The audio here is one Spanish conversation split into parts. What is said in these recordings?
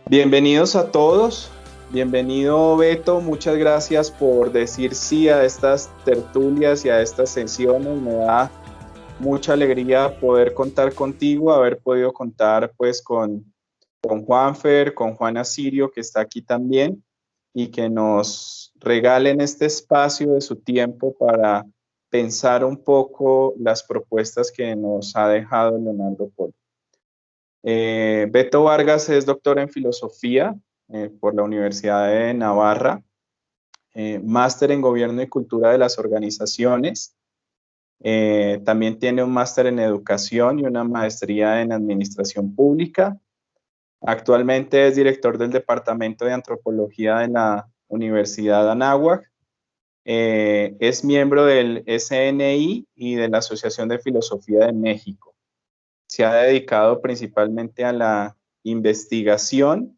Bienvenidos a todos, bienvenido Beto, muchas gracias por decir sí a estas tertulias y a estas sesiones. Me da mucha alegría poder contar contigo, haber podido contar pues con Juanfer, con Juana Sirio, que está aquí también, y que nos regalen este espacio de su tiempo para pensar un poco las propuestas que nos ha dejado Leonardo Polo. Beto Vargas es doctor en filosofía por la Universidad de Navarra, máster en gobierno y cultura de las organizaciones. También tiene un máster en educación y una maestría en administración pública. Actualmente es director del Departamento de Antropología de la Universidad Anáhuac. Es miembro del SNI y de la Asociación de Filosofía de México. Se ha dedicado principalmente a la investigación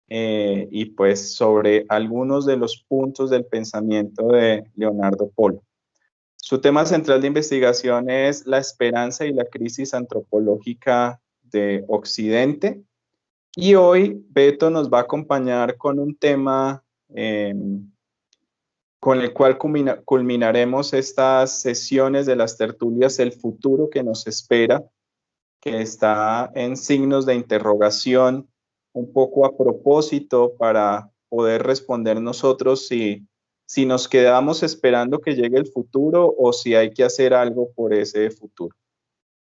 y pues sobre algunos de los puntos del pensamiento de Leonardo Polo. Su tema central de investigación es la esperanza y la crisis antropológica de Occidente. Y hoy Beto nos va a acompañar con un tema con el cual culminaremos estas sesiones de las tertulias, el futuro que nos espera, que está en signos de interrogación, un poco a propósito para poder responder nosotros si nos quedamos esperando que llegue el futuro o si hay que hacer algo por ese futuro.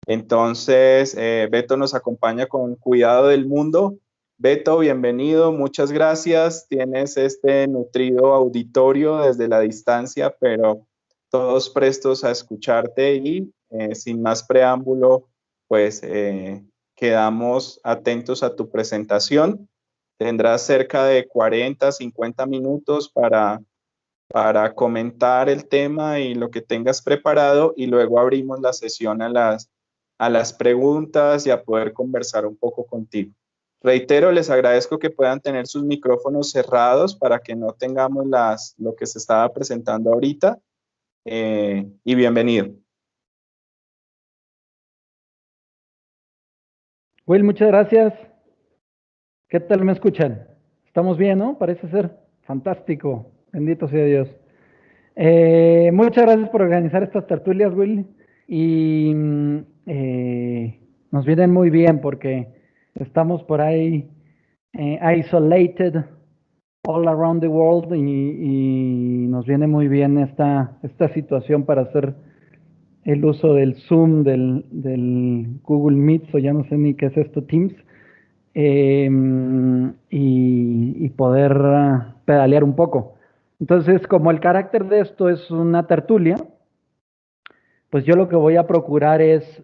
Entonces, Beto nos acompaña con Cuidado del Mundo. Beto, bienvenido, muchas gracias. Tienes este nutrido auditorio desde la distancia, pero todos prestos a escucharte y sin más preámbulo, pues quedamos atentos a tu presentación. Tendrás cerca de 40, 50 minutos para comentar el tema y lo que tengas preparado y luego abrimos la sesión a las preguntas y a poder conversar un poco contigo. Reitero, les agradezco que puedan tener sus micrófonos cerrados para que no tengamos lo que se estaba presentando ahorita y bienvenido. Will, muchas gracias. ¿Qué tal me escuchan? Estamos bien, ¿no? Parece ser fantástico. Bendito sea Dios. Muchas gracias por organizar estas tertulias, Will. Y nos vienen muy bien porque estamos por ahí isolated all around the world y nos viene muy bien esta situación para hacer el uso del Zoom, del Google Meet, o ya no sé ni qué es esto, Teams, y poder pedalear un poco. Entonces, como el carácter de esto es una tertulia, pues yo lo que voy a procurar es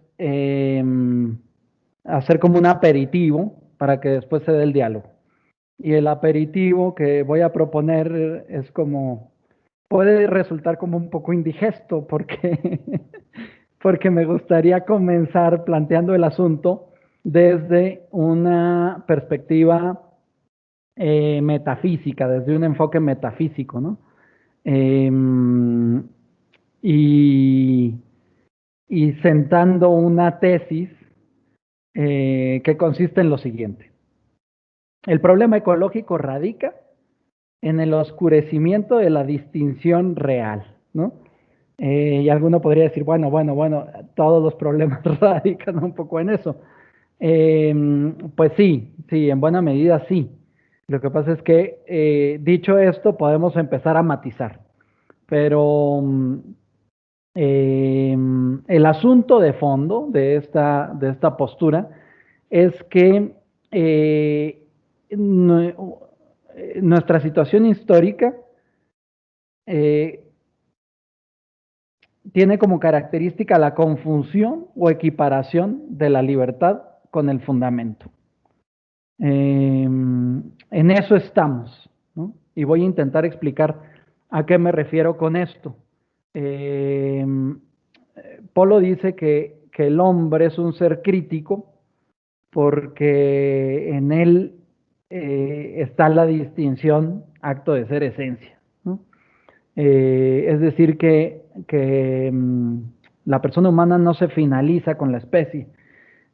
hacer como un aperitivo para que después se dé el diálogo. Y el aperitivo que voy a proponer es como, puede resultar como un poco indigesto porque, porque me gustaría comenzar planteando el asunto desde una perspectiva metafísica, desde un enfoque metafísico, ¿no? Y sentando una tesis que consiste en lo siguiente. El problema ecológico radica en el oscurecimiento de la distinción real, ¿no? Y alguno podría decir, bueno, todos los problemas radican un poco en eso. Pues sí, en buena medida sí. Lo que pasa es que, dicho esto, podemos empezar a matizar. Pero el asunto de fondo de esta postura es que nuestra situación histórica tiene como característica la confusión o equiparación de la libertad con el fundamento. En eso estamos, ¿no? Y voy a intentar explicar a qué me refiero con esto. Polo dice que el hombre es un ser crítico porque en él está la distinción acto de ser esencia, ¿no? Es decir, que la persona humana no se finaliza con la especie,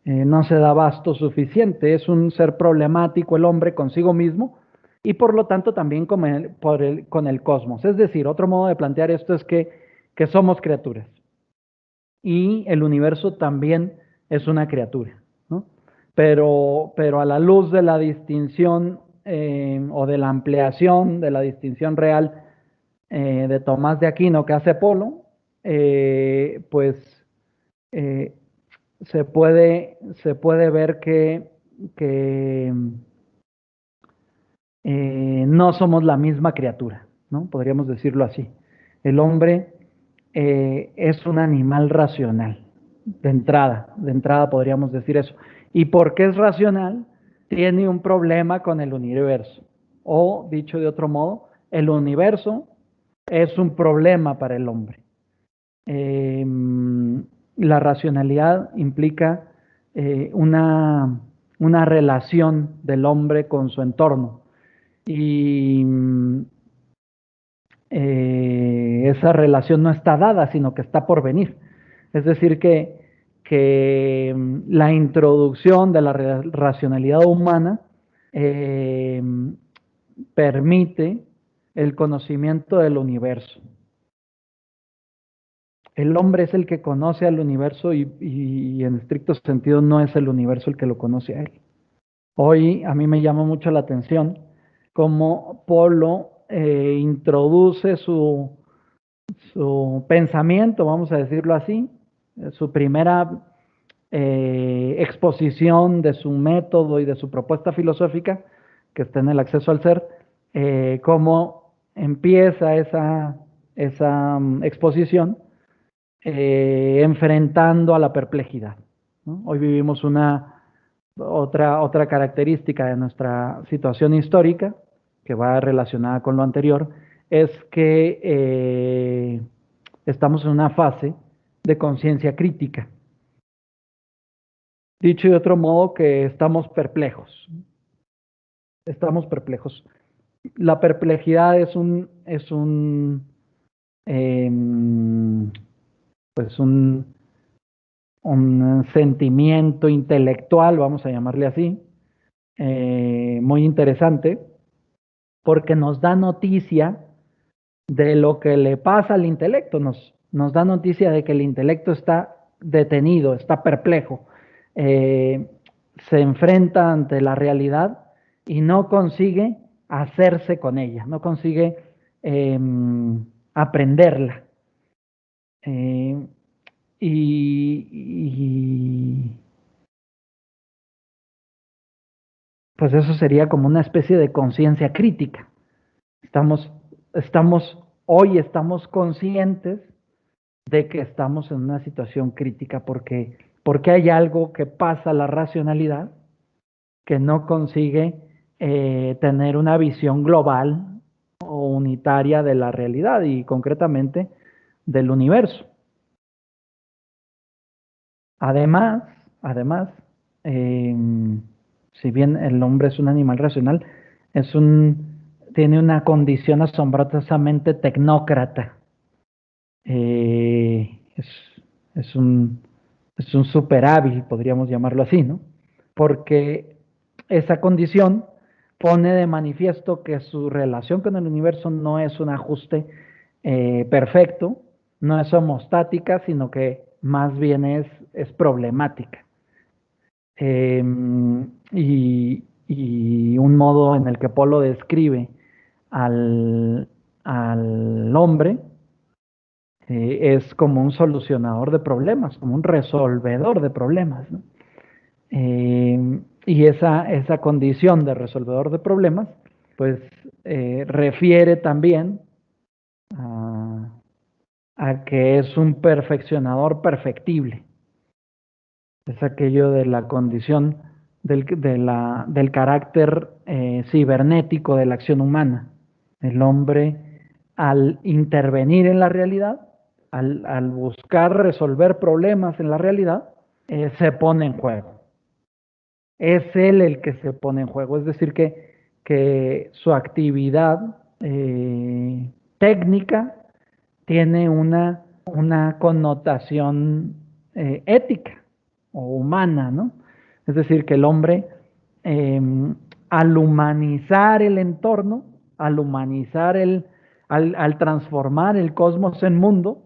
no se da abasto suficiente. Es un ser problemático el hombre consigo mismo y por lo tanto también con el cosmos. Es decir, otro modo de plantear esto es que somos criaturas y el universo también es una criatura, ¿no? Pero a la luz de la distinción o de la ampliación de la distinción real de Tomás de Aquino que hace Polo, pues eh, se puede ver que no somos la misma criatura, ¿no? Podríamos decirlo así. El hombre es un animal racional, de entrada podríamos decir eso. ¿Y por qué es racional? Tiene un problema con el universo. O, dicho de otro modo, el universo es un problema para el hombre. La racionalidad implica una relación del hombre con su entorno y esa relación no está dada, sino que está por venir. Es decir, que la introducción de la racionalidad humana permite el conocimiento del universo. El hombre es el que conoce al universo y en estricto sentido no es el universo el que lo conoce a él. Hoy a mí me llama mucho la atención cómo Polo introduce su pensamiento, vamos a decirlo así, su primera exposición de su método y de su propuesta filosófica, que está en el acceso al ser, cómo empieza esa exposición enfrentando a la perplejidad, ¿no? Hoy vivimos otra característica de nuestra situación histórica, que va relacionada con lo anterior, es que estamos en una fase de conciencia crítica. Dicho de otro modo, que estamos perplejos. Estamos perplejos. La perplejidad es pues un sentimiento intelectual, vamos a llamarle así, muy interesante, porque nos da noticia de lo que le pasa al intelecto, nos da noticia de que el intelecto está detenido, está perplejo, se enfrenta ante la realidad y no consigue hacerse con ella, no consigue aprenderla. Y pues eso sería como una especie de conciencia crítica. Hoy estamos conscientes de que estamos en una situación crítica porque hay algo que pasa a la racionalidad que no consigue tener una visión global o unitaria de la realidad y concretamente del universo. Además, si bien el hombre es un animal racional, tiene una condición asombrosamente tecnócrata. Es un superhábil, podríamos llamarlo así, ¿no? Porque esa condición pone de manifiesto que su relación con el universo no es un ajuste perfecto, no es homostática, sino que más bien es problemática. Y un modo en el que Polo describe al hombre es como un solucionador de problemas, como un resolvedor de problemas, ¿no? Y esa condición de resolvedor de problemas, pues refiere también a que es un perfeccionador perfectible. Es aquello de la condición del carácter cibernético de la acción humana. El hombre, al intervenir en la realidad, al buscar resolver problemas en la realidad, se pone en juego. Es él el que se pone en juego, es decir, que su actividad técnica tiene una connotación ética o humana, ¿no? Es decir, que el hombre, al humanizar el entorno, al humanizar al transformar el cosmos en mundo,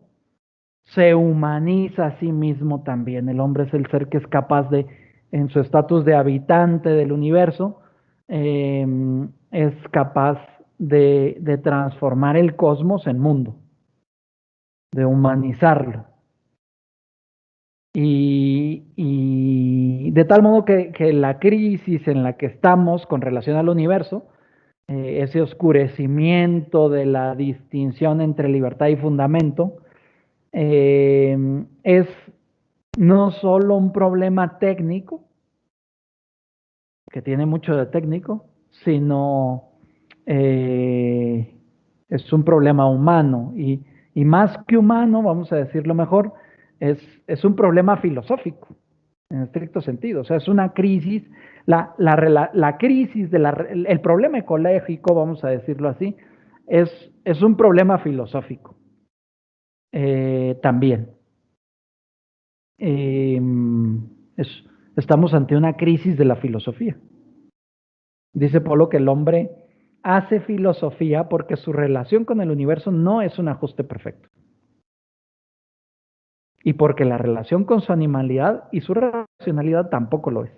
se humaniza a sí mismo también. El hombre es el ser que es capaz de, en su estatus de habitante del universo, es capaz de transformar el cosmos en mundo, de humanizarlo. Y de tal modo que la crisis en la que estamos con relación al universo, ese oscurecimiento de la distinción entre libertad y fundamento, es no solo un problema técnico, que tiene mucho de técnico, sino es un problema humano y más que humano, vamos a decirlo mejor, es un problema filosófico, en estricto sentido. O sea, es una crisis, la crisis, el problema ecológico, vamos a decirlo así, es un problema filosófico también. Es, estamos ante una crisis de la filosofía. Dice Polo que el hombre hace filosofía porque su relación con el universo no es un ajuste perfecto. Y porque la relación con su animalidad y su racionalidad tampoco lo es.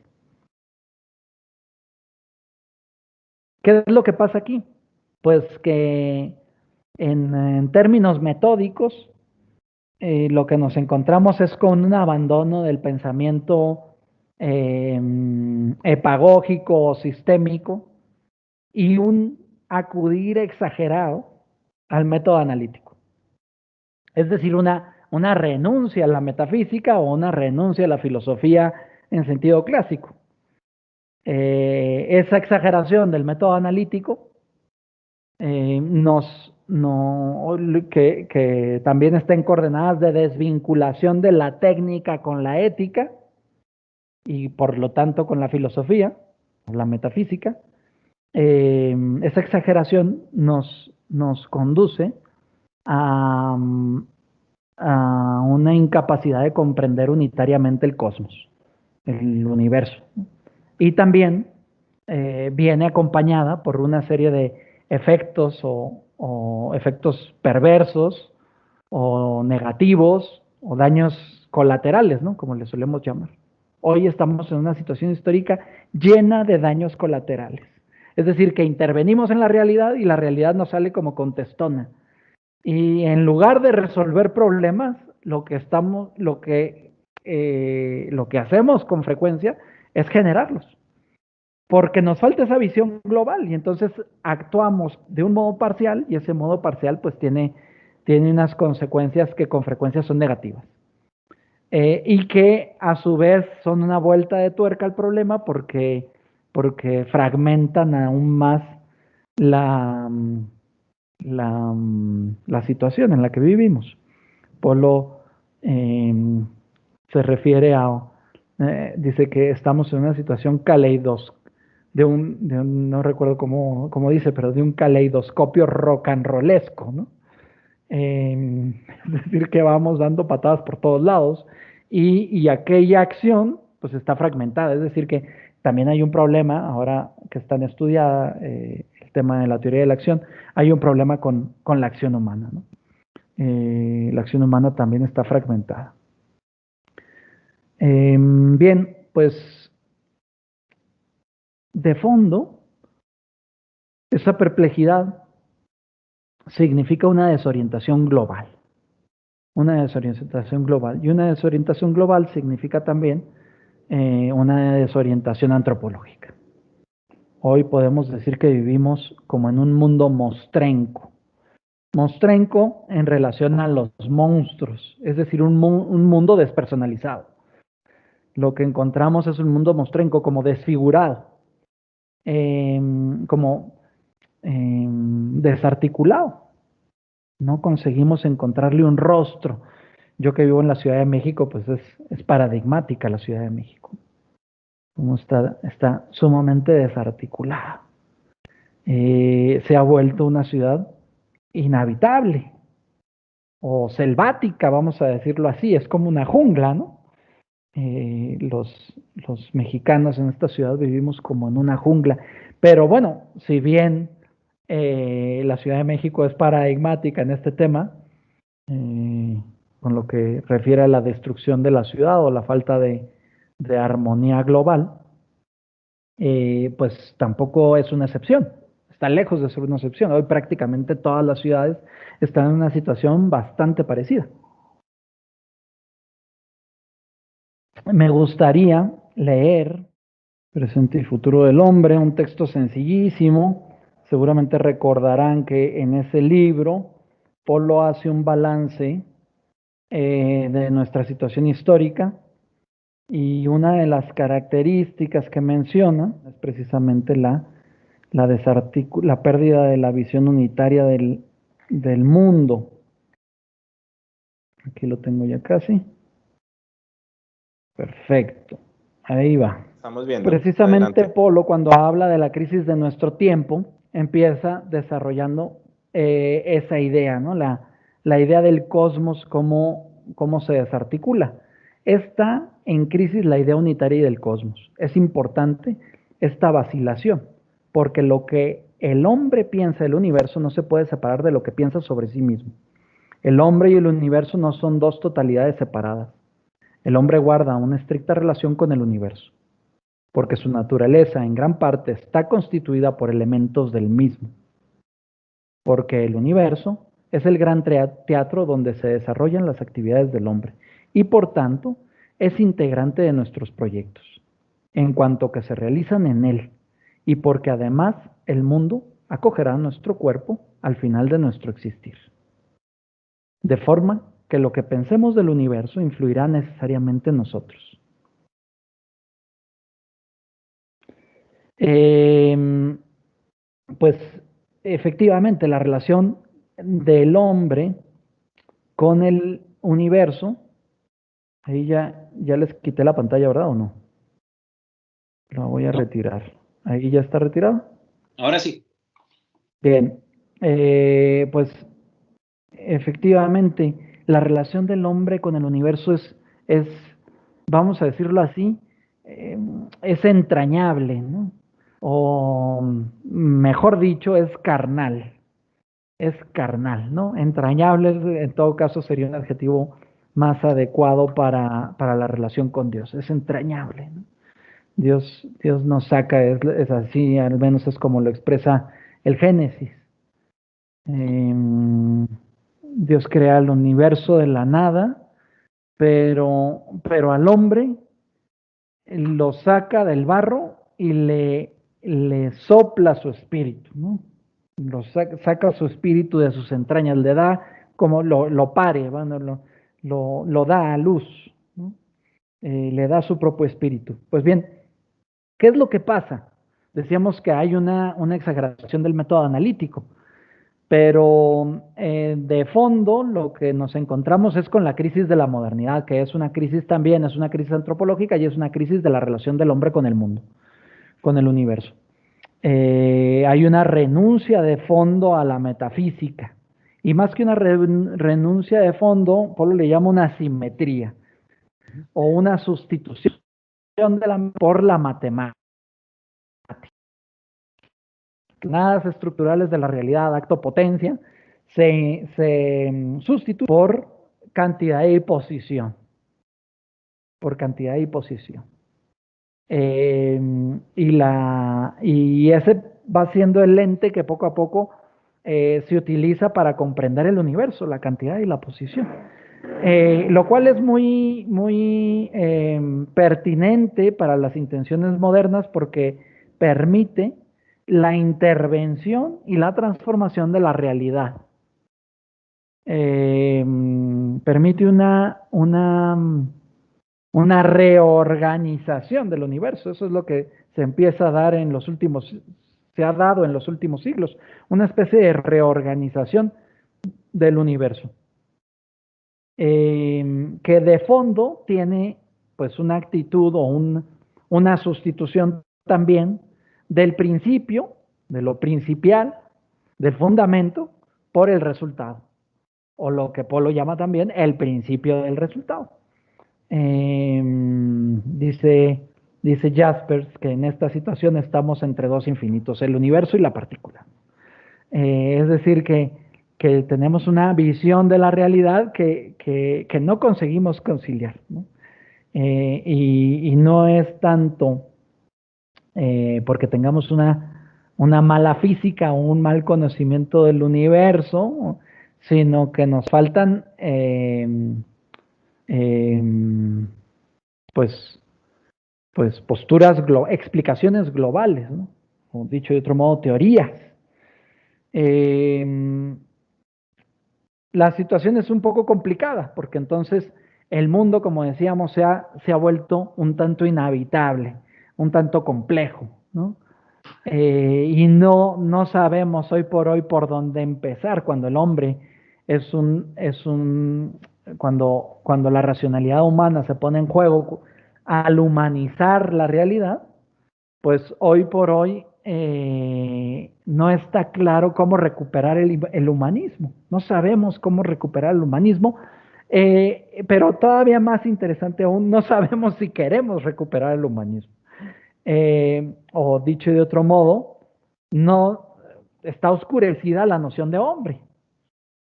¿Qué es lo que pasa aquí? Pues que en términos metódicos, lo que nos encontramos es con un abandono del pensamiento epagógico o sistémico y un acudir exagerado al método analítico. Es decir, una renuncia a la metafísica o una renuncia a la filosofía en sentido clásico. Esa exageración del método analítico que también está en coordenadas de desvinculación de la técnica con la ética y por lo tanto con la filosofía, la metafísica. Esa exageración nos conduce a una incapacidad de comprender unitariamente el cosmos, el universo. Y también viene acompañada por una serie de efectos o efectos perversos o negativos o daños colaterales, ¿no? Como le solemos llamar. Hoy estamos en una situación histórica llena de daños colaterales. Es decir, que intervenimos en la realidad y la realidad nos sale como contestona. Y en lugar de resolver problemas, lo que hacemos con frecuencia es generarlos. Porque nos falta esa visión global y entonces actuamos de un modo parcial y ese modo parcial pues tiene unas consecuencias que con frecuencia son negativas. Y que a su vez son una vuelta de tuerca al problema porque fragmentan aún más la situación en la que vivimos. Polo se refiere dice que estamos en una situación no recuerdo cómo dice, pero de un caleidoscopio rock and rollesco, ¿no? Es decir, que vamos dando patadas por todos lados y aquella acción pues está fragmentada, es decir, que también hay un problema, ahora que están estudiada el tema de la teoría de la acción, hay un problema con la acción humana, ¿no? La acción humana también está fragmentada. Bien, pues de fondo, esa perplejidad significa una desorientación global. Una desorientación global. Y una desorientación global significa también una desorientación antropológica. Hoy podemos decir que vivimos como en un mundo mostrenco. Mostrenco en relación a los monstruos, es decir, un mundo despersonalizado. Lo que encontramos es un mundo mostrenco, como desfigurado, como desarticulado. No conseguimos encontrarle un rostro. Yo que vivo en la Ciudad de México, pues es paradigmática la Ciudad de México. Como está sumamente desarticulada. Se ha vuelto una ciudad inhabitable o selvática, vamos a decirlo así. Es como una jungla, ¿no? Los mexicanos en esta ciudad vivimos como en una jungla. Pero bueno, si bien la Ciudad de México es paradigmática en este tema, con lo que refiere a la destrucción de la ciudad o la falta de armonía global, pues tampoco es una excepción. Está lejos de ser una excepción. Hoy prácticamente todas las ciudades están en una situación bastante parecida. Me gustaría leer Presente y Futuro del Hombre, un texto sencillísimo. Seguramente recordarán que en ese libro Polo hace un balance de nuestra situación histórica y una de las características que menciona es precisamente la pérdida de la visión unitaria del mundo. Aquí lo tengo ya casi. Perfecto. Ahí va. Estamos viendo. Precisamente Adelante. Polo, cuando habla de la crisis de nuestro tiempo, empieza desarrollando esa idea, ¿no? La idea del cosmos, cómo se desarticula. Está en crisis la idea unitaria del cosmos. Es importante esta vacilación, porque lo que el hombre piensa del universo no se puede separar de lo que piensa sobre sí mismo. El hombre y el universo no son dos totalidades separadas. El hombre guarda una estricta relación con el universo, porque su naturaleza en gran parte está constituida por elementos del mismo, porque el universo es el gran teatro donde se desarrollan las actividades del hombre y por tanto es integrante de nuestros proyectos, en cuanto que se realizan en él, y porque además el mundo acogerá nuestro cuerpo al final de nuestro existir. De forma que lo que pensemos del universo influirá necesariamente en nosotros. Pues efectivamente la relación del hombre con el universo, ahí ya les quité la pantalla, ¿verdad o no? La voy a retirar. Ahí ya está retirado. Ahora sí. Bien, pues efectivamente la relación del hombre con el universo es vamos a decirlo así, es entrañable, ¿no? O mejor dicho, es carnal, ¿no? Entrañable, en todo caso, sería un adjetivo más adecuado para la relación con Dios, es entrañable, ¿no? Dios nos saca, es así, al menos es como lo expresa el Génesis. Dios crea el universo de la nada, pero al hombre lo saca del barro y le sopla su espíritu, ¿no? Saca su espíritu de sus entrañas, le da como lo pare, bueno, lo da a luz, ¿no? Le da su propio espíritu. Pues bien, ¿qué es lo que pasa? Decíamos que hay una exageración del método analítico, pero de fondo lo que nos encontramos es con la crisis de la modernidad, que es una crisis también, es una crisis antropológica y es una crisis de la relación del hombre con el mundo, con el universo. Hay una renuncia de fondo a la metafísica, y más que una renuncia de fondo, Polo le llama una asimetría o una sustitución por la matemática. Coordenadas estructurales de la realidad, acto potencia, se sustituye por cantidad y posición. Por cantidad y posición. Y ese va siendo el lente que poco a poco se utiliza para comprender el universo, la cantidad y la posición. Lo cual es muy, muy pertinente para las intenciones modernas porque permite la intervención y la transformación de la realidad. Permite una reorganización del universo. Eso es lo que se empieza a dar se ha dado en los últimos siglos, una especie de reorganización del universo. Que de fondo tiene pues una actitud o una sustitución también del principio, de lo principial, del fundamento, por el resultado, o lo que Polo llama también el principio del resultado. Dice Jaspers que en esta situación estamos entre dos infinitos, el universo y la partícula. Es decir, que tenemos una visión de la realidad que no conseguimos conciliar, ¿no? Y no es tanto porque tengamos una mala física o un mal conocimiento del universo, sino que nos faltan pues posturas, explicaciones globales, ¿no? O dicho de otro modo, teorías. La situación es un poco complicada, porque entonces el mundo, como decíamos, se ha vuelto un tanto inhabitable, un tanto complejo, ¿no? Y no sabemos hoy por dónde empezar, cuando el hombre cuando la racionalidad humana se pone en juego al humanizar la realidad, pues hoy por hoy no está claro cómo recuperar el humanismo. No sabemos cómo recuperar el humanismo, pero todavía más interesante aún, no sabemos si queremos recuperar el humanismo. O dicho de otro modo, no está oscurecida la noción de hombre,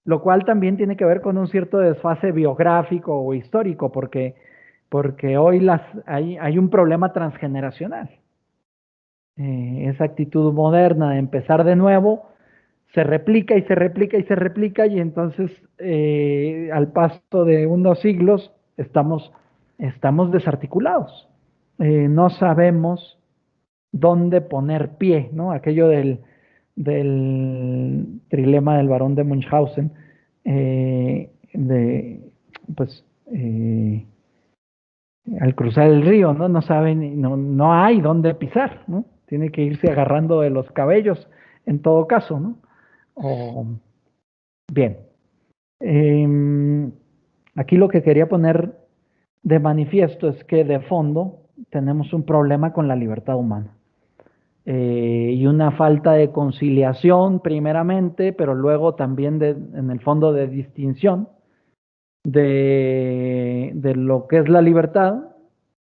lo cual también tiene que ver con un cierto desfase biográfico o histórico, porque hoy hay un problema transgeneracional. Esa actitud moderna de empezar de nuevo se replica y se replica y se replica, y entonces al paso de unos siglos estamos desarticulados. No sabemos dónde poner pie, ¿no? Aquello del trilema del barón de Munchausen, pues al cruzar el río, ¿no? No saben, no hay dónde pisar, ¿no? Tiene que irse agarrando de los cabellos en todo caso, ¿no? Bien. Aquí lo que quería poner de manifiesto es que de fondo tenemos un problema con la libertad humana. Y una falta de conciliación primeramente, pero luego también en el fondo de distinción de lo que es la libertad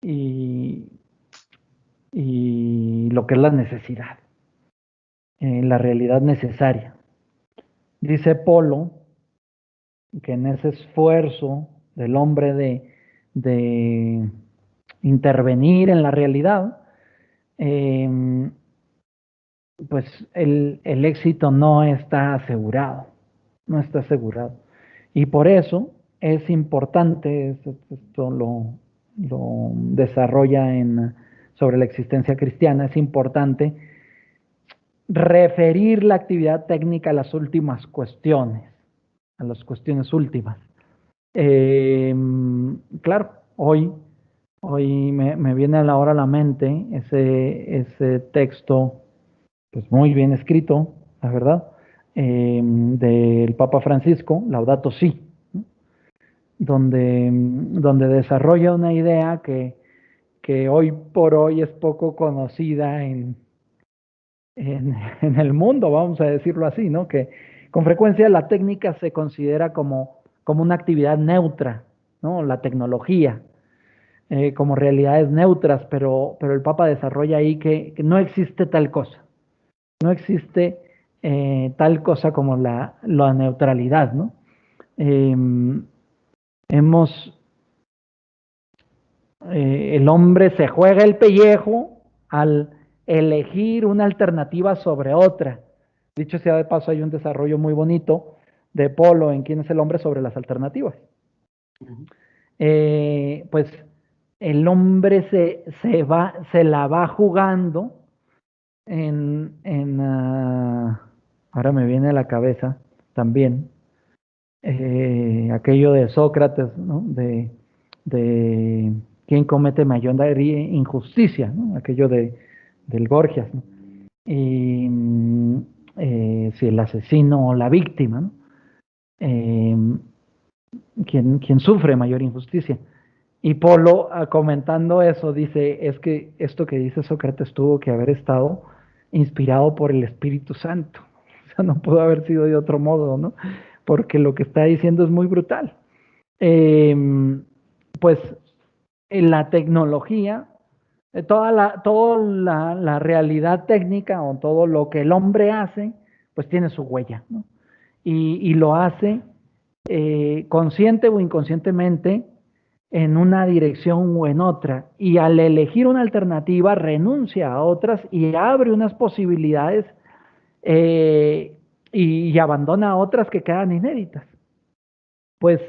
y lo que es la necesidad, la realidad necesaria. Dice Polo que en ese esfuerzo del hombre de intervenir en la realidad, pues el éxito no está asegurado, no está asegurado. Y por eso es importante, esto lo desarrolla sobre la existencia cristiana, es importante referir la actividad técnica a las últimas cuestiones, a las cuestiones últimas. Claro, hoy me viene ahora a la mente ese texto, pues muy bien escrito, la verdad, del Papa Francisco, Laudato Si, ¿no? donde desarrolla una idea que hoy por hoy es poco conocida en el mundo, vamos a decirlo así, ¿no? Que con frecuencia la técnica se considera como una actividad neutra, ¿no? La tecnología, como realidades neutras, pero el Papa desarrolla ahí que no existe tal cosa. No existe tal cosa como la neutralidad, ¿no? El hombre se juega el pellejo al elegir una alternativa sobre otra. Dicho sea de paso, hay un desarrollo muy bonito de Polo en quién es el hombre sobre las alternativas. Pues el hombre se la va jugando ahora me viene a la cabeza también aquello de Sócrates, ¿no? De quién comete mayor injusticia, ¿no? Aquello del Gorgias, ¿no? Y si el asesino o la víctima, ¿no? ¿Quién sufre mayor injusticia? Y Polo, comentando eso, dice, es que esto que dice Sócrates tuvo que haber estado inspirado por el Espíritu Santo. O sea, no pudo haber sido de otro modo, ¿no? Porque lo que está diciendo es muy brutal. Pues la tecnología, toda la realidad técnica o todo lo que el hombre hace, pues tiene su huella, ¿no? Y lo hace consciente o inconscientemente en una dirección o en otra. Y al elegir una alternativa, renuncia a otras y abre unas posibilidades y abandona otras que quedan inéditas. Pues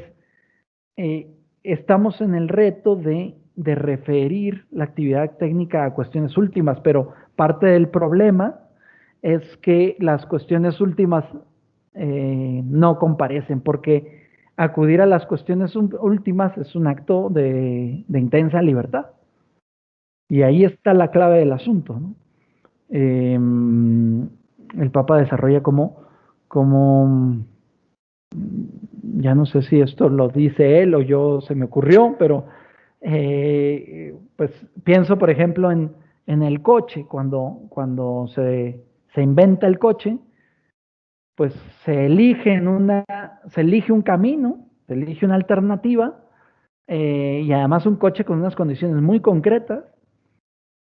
estamos en el reto de referir la actividad técnica a cuestiones últimas, pero parte del problema es que las cuestiones últimas no comparecen, porque acudir a las cuestiones últimas es un acto de intensa libertad. Y ahí está la clave del asunto, ¿no? El Papa desarrolla como ya no sé si esto lo dice él o yo se me ocurrió, pero pues pienso, por ejemplo, en el coche, cuando se inventa el coche, pues se elige un camino, se elige una alternativa, y además un coche con unas condiciones muy concretas,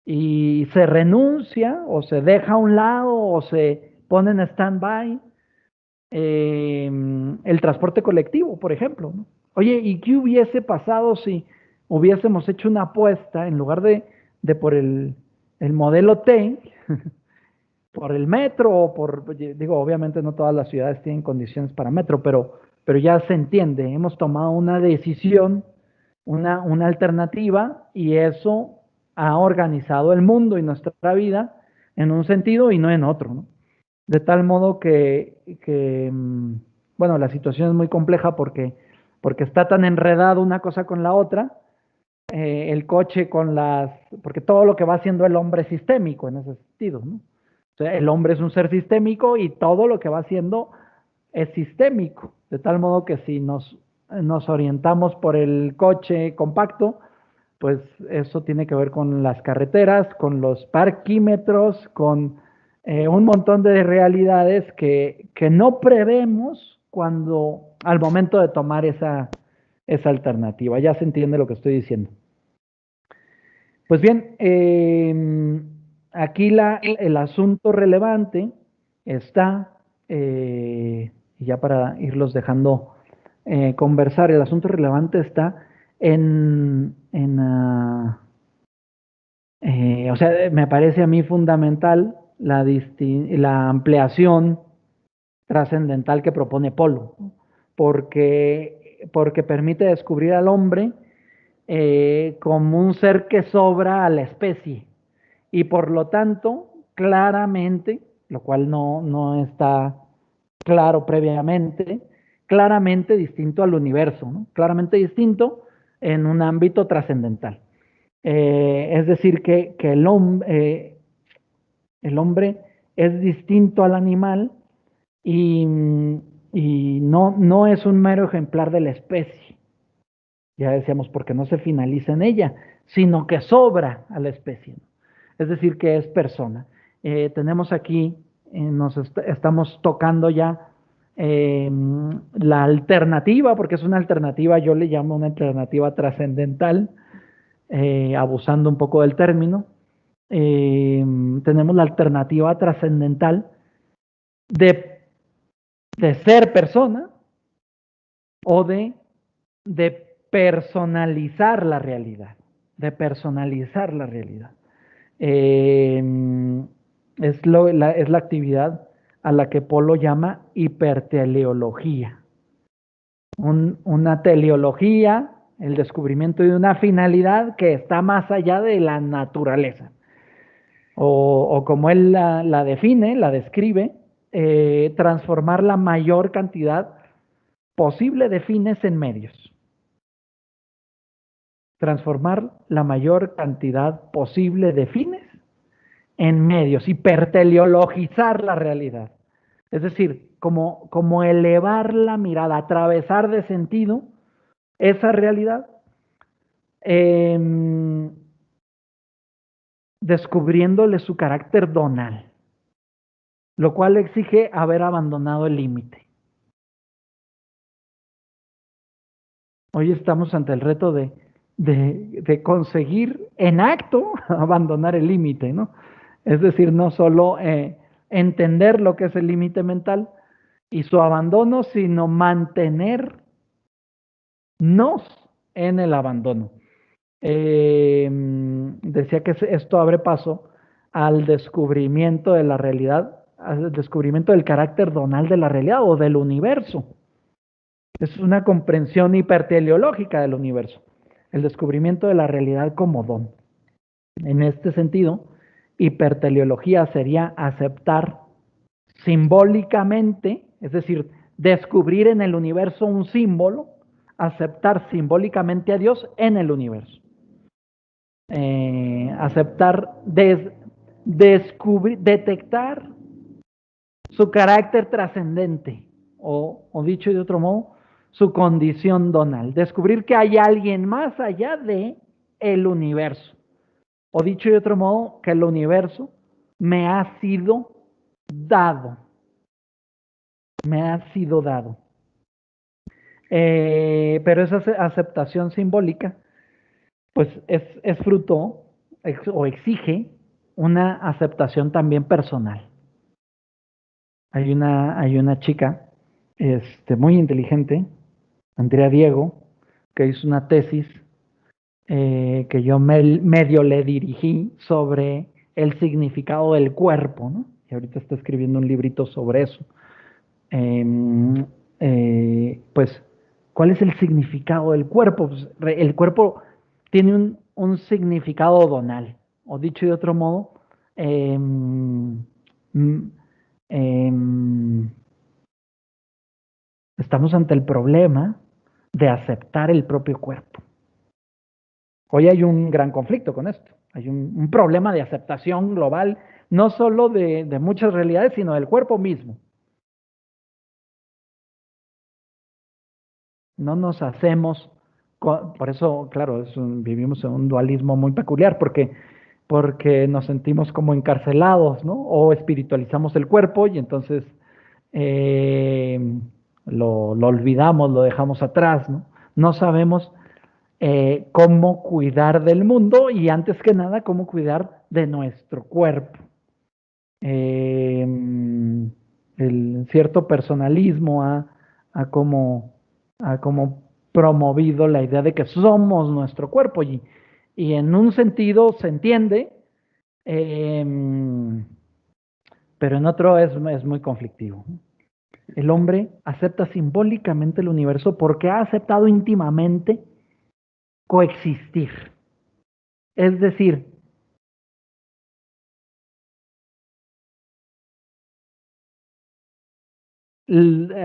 y se renuncia o se deja a un lado o se pone en stand-by el transporte colectivo, por ejemplo, ¿no? Oye, ¿y qué hubiese pasado si hubiésemos hecho una apuesta en lugar de por el modelo T, por el metro o digo, obviamente no todas las ciudades tienen condiciones para metro, pero ya se entiende, hemos tomado una decisión, una alternativa, y eso ha organizado el mundo y nuestra vida en un sentido y no en otro, ¿no? De tal modo que bueno, la situación es muy compleja porque está tan enredado una cosa con la otra, el coche porque todo lo que va haciendo el hombre es sistémico en ese sentido, ¿no? O sea, el hombre es un ser sistémico y todo lo que va haciendo es sistémico, de tal modo que si nos orientamos por el coche compacto, pues eso tiene que ver con las carreteras, con los parquímetros, con un montón de realidades que no prevemos al momento de tomar esa alternativa. Ya se entiende lo que estoy diciendo. Pues bien, aquí el asunto relevante está, y ya para irlos dejando conversar, el asunto relevante está o sea, me parece a mí fundamental la ampliación trascendental que propone Polo, ¿no? Porque permite descubrir al hombre como un ser que sobra a la especie y por lo tanto claramente, lo cual no está claro previamente, claramente distinto al universo, ¿no? Claramente distinto en un ámbito trascendental. Es decir, que el hombre es distinto al animal y, y no es un mero ejemplar de la especie. Ya decíamos, porque no se finaliza en ella, sino que sobra a la especie, ¿no? Es decir, que es persona. Tenemos aquí, estamos tocando ya la alternativa, porque es una alternativa, yo le llamo una alternativa trascendental, abusando un poco del término. Tenemos la alternativa trascendental de, de ser persona o de personalizar la realidad, de personalizar la realidad. Es la actividad a la que Polo llama hiperteleología. Una teleología, el descubrimiento de una finalidad que está más allá de la naturaleza. O como él la define, la describe, transformar la mayor cantidad posible de fines en medios. Transformar la mayor cantidad posible de fines en medios, hiperteleologizar la realidad. Es decir, como elevar la mirada, atravesar de sentido esa realidad, descubriéndole su carácter donal, lo cual exige haber abandonado el límite. Hoy estamos ante el reto de de conseguir en acto abandonar el límite, ¿no? Es decir, no solo entender lo que es el límite mental y su abandono, sino mantenernos en el abandono. Decía que esto abre paso al descubrimiento de la realidad, al descubrimiento del carácter donal de la realidad o del universo. Es una comprensión hiperteleológica del universo, el descubrimiento de la realidad como don. En este sentido, hiperteleología sería aceptar simbólicamente, es decir, descubrir en el universo un símbolo, aceptar simbólicamente a Dios en el universo. Aceptar, descubrir, detectar su carácter trascendente, o dicho de otro modo, su condición donal. Descubrir que hay alguien más allá de el universo. O dicho de otro modo, que el universo me ha sido dado. Me ha sido dado. Pero esa aceptación simbólica, pues es fruto o exige una aceptación también personal. Hay una chica muy inteligente, Andrea Diego, que hizo una tesis que yo medio le dirigí sobre el significado del cuerpo, ¿no? Y ahorita está escribiendo un librito sobre eso. Pues, ¿cuál es el significado del cuerpo? Pues, el cuerpo tiene un significado donal, o dicho de otro modo, estamos ante el problema de aceptar el propio cuerpo. Hoy hay un gran conflicto con esto. Hay un problema de aceptación global, no solo de muchas realidades, sino del cuerpo mismo. No nos hacemos, por eso, claro, vivimos en un dualismo muy peculiar, porque nos sentimos como encarcelados, ¿no? O espiritualizamos el cuerpo y entonces lo olvidamos, lo dejamos atrás, ¿no? No sabemos cómo cuidar del mundo y antes que nada cómo cuidar de nuestro cuerpo. El cierto personalismo ha como promovido la idea de que somos nuestro cuerpo y en un sentido se entiende, pero en otro es muy conflictivo. El hombre acepta simbólicamente el universo porque ha aceptado íntimamente coexistir. Es decir,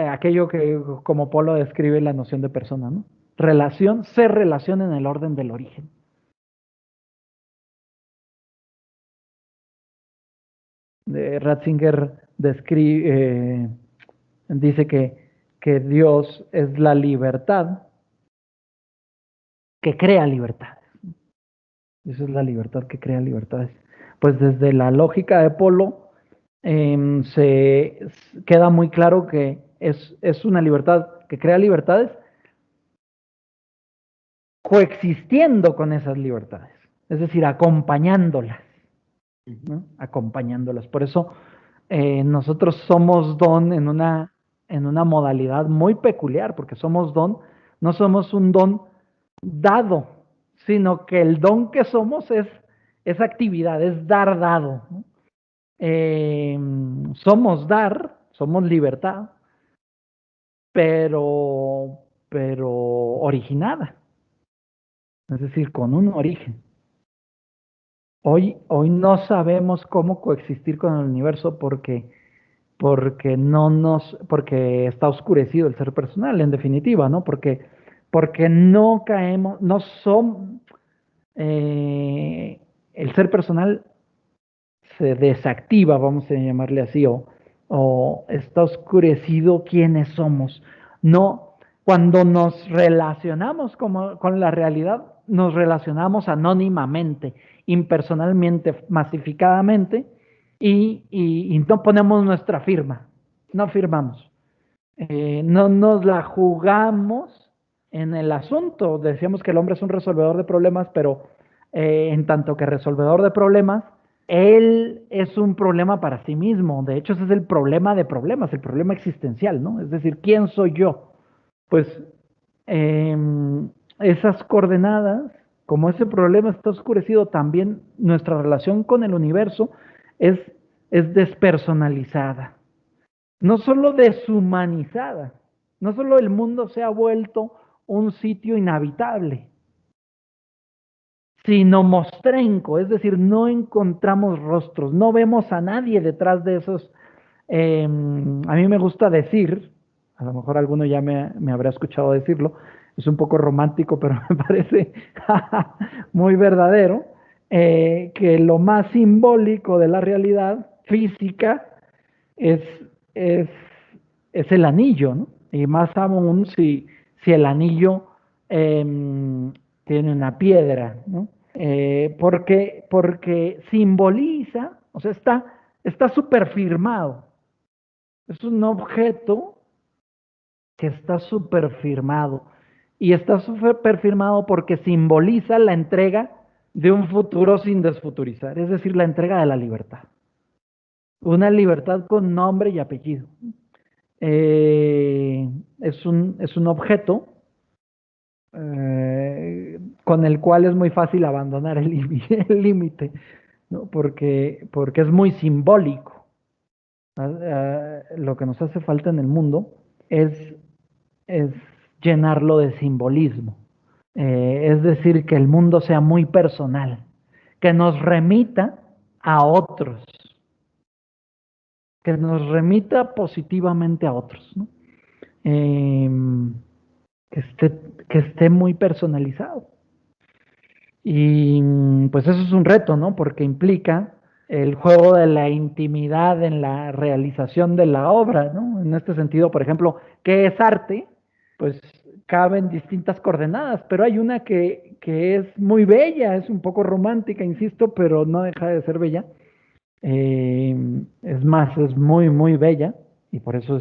aquello que como Polo describe la noción de persona, ¿no? Ser relación en el orden del origen. Ratzinger dice que Dios es la libertad que crea libertades. Esa es la libertad que crea libertades. Pues desde la lógica de Polo se queda muy claro que es una libertad que crea libertades coexistiendo con esas libertades, es decir, acompañándolas, ¿no? Acompañándolas. Por eso nosotros somos don en una modalidad muy peculiar, porque somos don, no somos un don dado, sino que el don que somos es actividad, es dar dado, ¿no? Somos dar, somos libertad, pero originada, es decir, con un origen. Hoy no sabemos cómo coexistir con el universo porque está oscurecido el ser personal, en definitiva, ¿no? Porque no caemos, no somos, el ser personal se desactiva, vamos a llamarle así, o está oscurecido quiénes somos. No, cuando nos relacionamos con la realidad, nos relacionamos anónimamente, impersonalmente, masificadamente, y no ponemos nuestra firma, no firmamos. No nos la jugamos en el asunto. Decíamos que el hombre es un resolvedor de problemas, pero en tanto que resolvedor de problemas, él es un problema para sí mismo. De hecho, ese es el problema de problemas, el problema existencial, ¿no? Es decir, ¿quién soy yo? Pues esas coordenadas, como ese problema está oscurecido, también nuestra relación con el universo es, es despersonalizada, no solo deshumanizada, no solo el mundo se ha vuelto un sitio inhabitable, sino mostrenco, es decir, no encontramos rostros, no vemos a nadie detrás de esos. A mí me gusta decir, a lo mejor alguno ya me habrá escuchado decirlo, es un poco romántico, pero me parece muy verdadero, que lo más simbólico de la realidad física es, es, es el anillo, ¿no? Y más aún si el anillo eh, tiene una piedra, ¿no? Porque simboliza, o sea, está superfirmado. Es un objeto que está superfirmado. Y está superfirmado porque simboliza la entrega de un futuro sin desfuturizar, es decir, la entrega de la libertad. Una libertad con nombre y apellido. Es un objeto con el cual es muy fácil abandonar el límite, ¿no? Porque es muy simbólico. Lo que nos hace falta en el mundo es llenarlo de simbolismo. Es decir, que el mundo sea muy personal, que nos remita a otros, que nos remita positivamente a otros, ¿no? Eh, que esté muy personalizado. Y pues eso es un reto, ¿no? Porque implica el juego de la intimidad en la realización de la obra, ¿no? En este sentido, por ejemplo, ¿qué es arte? Pues caben distintas coordenadas, pero hay una que es muy bella, es un poco romántica, insisto, pero no deja de ser bella. Es más, es muy, muy bella, y por eso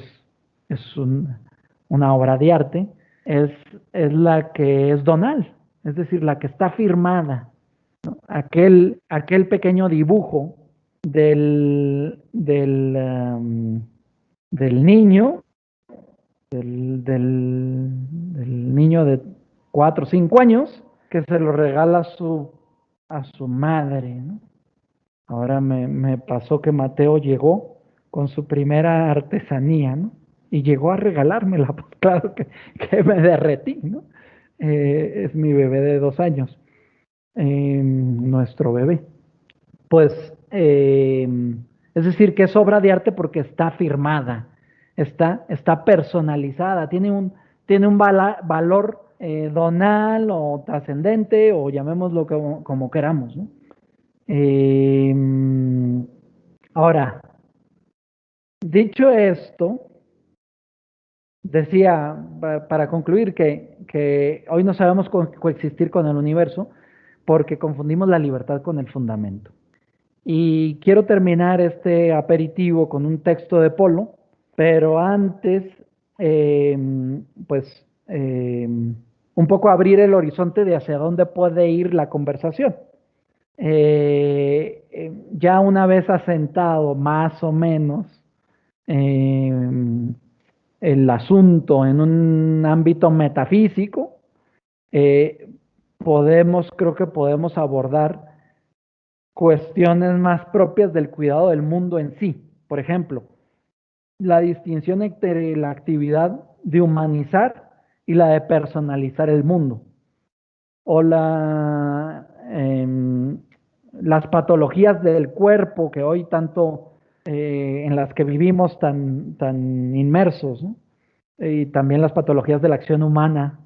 una obra de arte, es, es la que es donal, es decir, la que está firmada, ¿no? Aquel pequeño dibujo del niño, del niño de 4 o 5 años, que se lo regala a su madre, ¿no? Ahora me pasó que Mateo llegó con su primera artesanía, ¿no? Y llegó a regalármela, pues claro que me derretí, ¿no? Es mi bebé de 2 años, nuestro bebé. Pues, es decir, que es obra de arte porque está firmada, está personalizada, tiene un valor donal o trascendente, o llamémoslo como queramos, ¿no? Eh, Ahora, dicho esto, decía, para concluir, que hoy no sabemos coexistir con el universo porque confundimos la libertad con el fundamento. Y quiero terminar este aperitivo con un texto de Polo, pero antes, eh, pues, un poco abrir el horizonte de hacia dónde puede ir la conversación. Ya una vez asentado más o menos eh, el asunto en un ámbito metafísico, eh, creo que podemos abordar cuestiones más propias del cuidado del mundo en sí. Por ejemplo, la distinción entre la actividad de humanizar y la de personalizar el mundo, o las patologías del cuerpo que hoy tanto en las que vivimos tan inmersos, ¿no? Y también las patologías de la acción humana,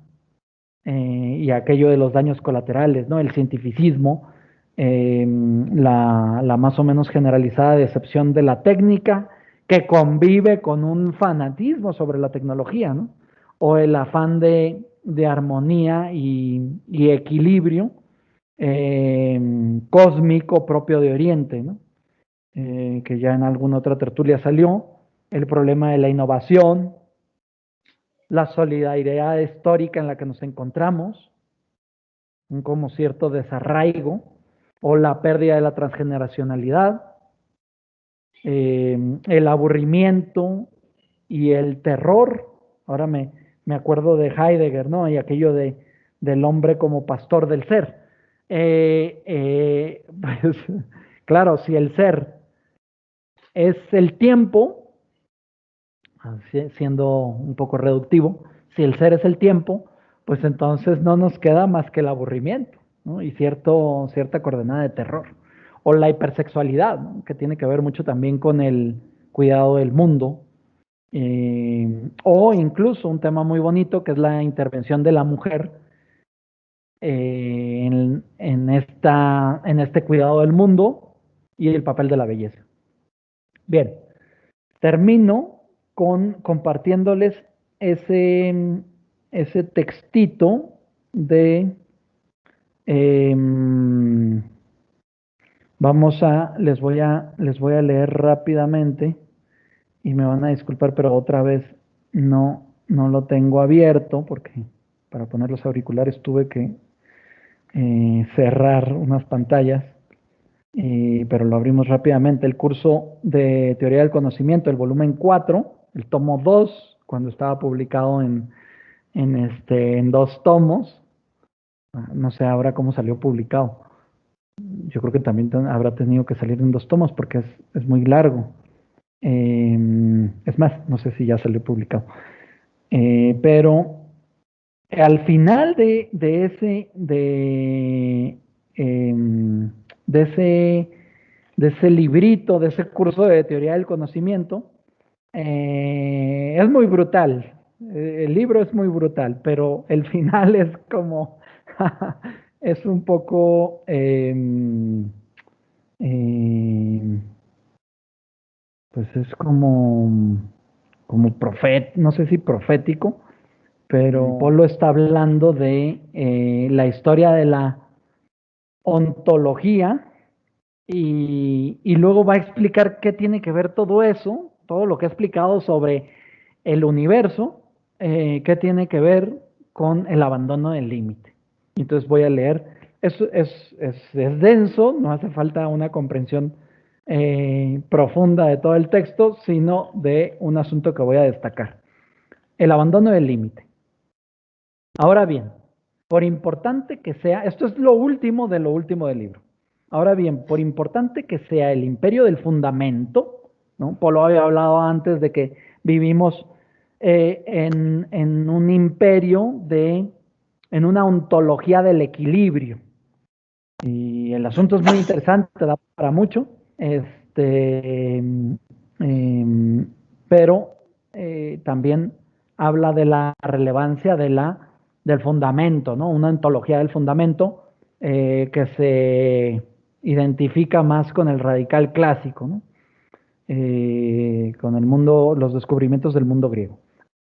y aquello de los daños colaterales, ¿no? El cientificismo, la más o menos generalizada decepción de la técnica que convive con un fanatismo sobre la tecnología, ¿no? O el afán de armonía y equilibrio cósmico propio de Oriente, ¿no? Que ya en alguna otra tertulia salió, el problema de la innovación, la solidaridad histórica en la que nos encontramos, un como cierto desarraigo, o la pérdida de la transgeneracionalidad, el aburrimiento y el terror. Ahora me acuerdo de Heidegger, ¿no? Y aquello del hombre como pastor del ser. Pues, claro, si el ser es el tiempo, siendo un poco reductivo, si el ser es el tiempo, pues entonces no nos queda más que el aburrimiento, ¿no? Y cierta coordenada de terror. O la hipersexualidad, ¿no? Que tiene que ver mucho también con el cuidado del mundo. O incluso un tema muy bonito que es la intervención de la mujer en este cuidado del mundo y el papel de la belleza. Bien, termino compartiéndoles ese textito de les voy a leer rápidamente y me van a disculpar, pero otra vez no lo tengo abierto porque para poner los auriculares tuve que cerrar unas pantallas, pero lo abrimos rápidamente. El curso de Teoría del Conocimiento, el volumen 4, el tomo 2, cuando estaba publicado en 2 tomos, no sé ahora cómo salió publicado. Yo creo que también habrá tenido que salir en 2 tomos porque es muy largo. Es más, no sé si ya salió publicado. Pero al final de ese librito, de ese curso de teoría del conocimiento, es muy brutal. El libro es muy brutal, pero el final es como, es un poco, pues es como no sé si profético, pero Polo está hablando de la historia de la ontología y luego va a explicar qué tiene que ver todo eso, todo lo que ha explicado sobre el universo, qué tiene que ver con el abandono del límite. Entonces voy a leer, es denso, no hace falta una comprensión profunda de todo el texto, sino de un asunto que voy a destacar. El abandono del límite. Ahora bien, por importante que sea, esto es lo último de lo último del libro. Ahora bien, por importante que sea el imperio del fundamento, ¿no? Polo había hablado antes de que vivimos en un imperio en una ontología del equilibrio. Y el asunto es muy interesante, da para mucho, pero también habla de la relevancia del fundamento, ¿no? Una ontología del fundamento que se identifica más con el radical clásico, ¿no? Con el mundo, los descubrimientos del mundo griego.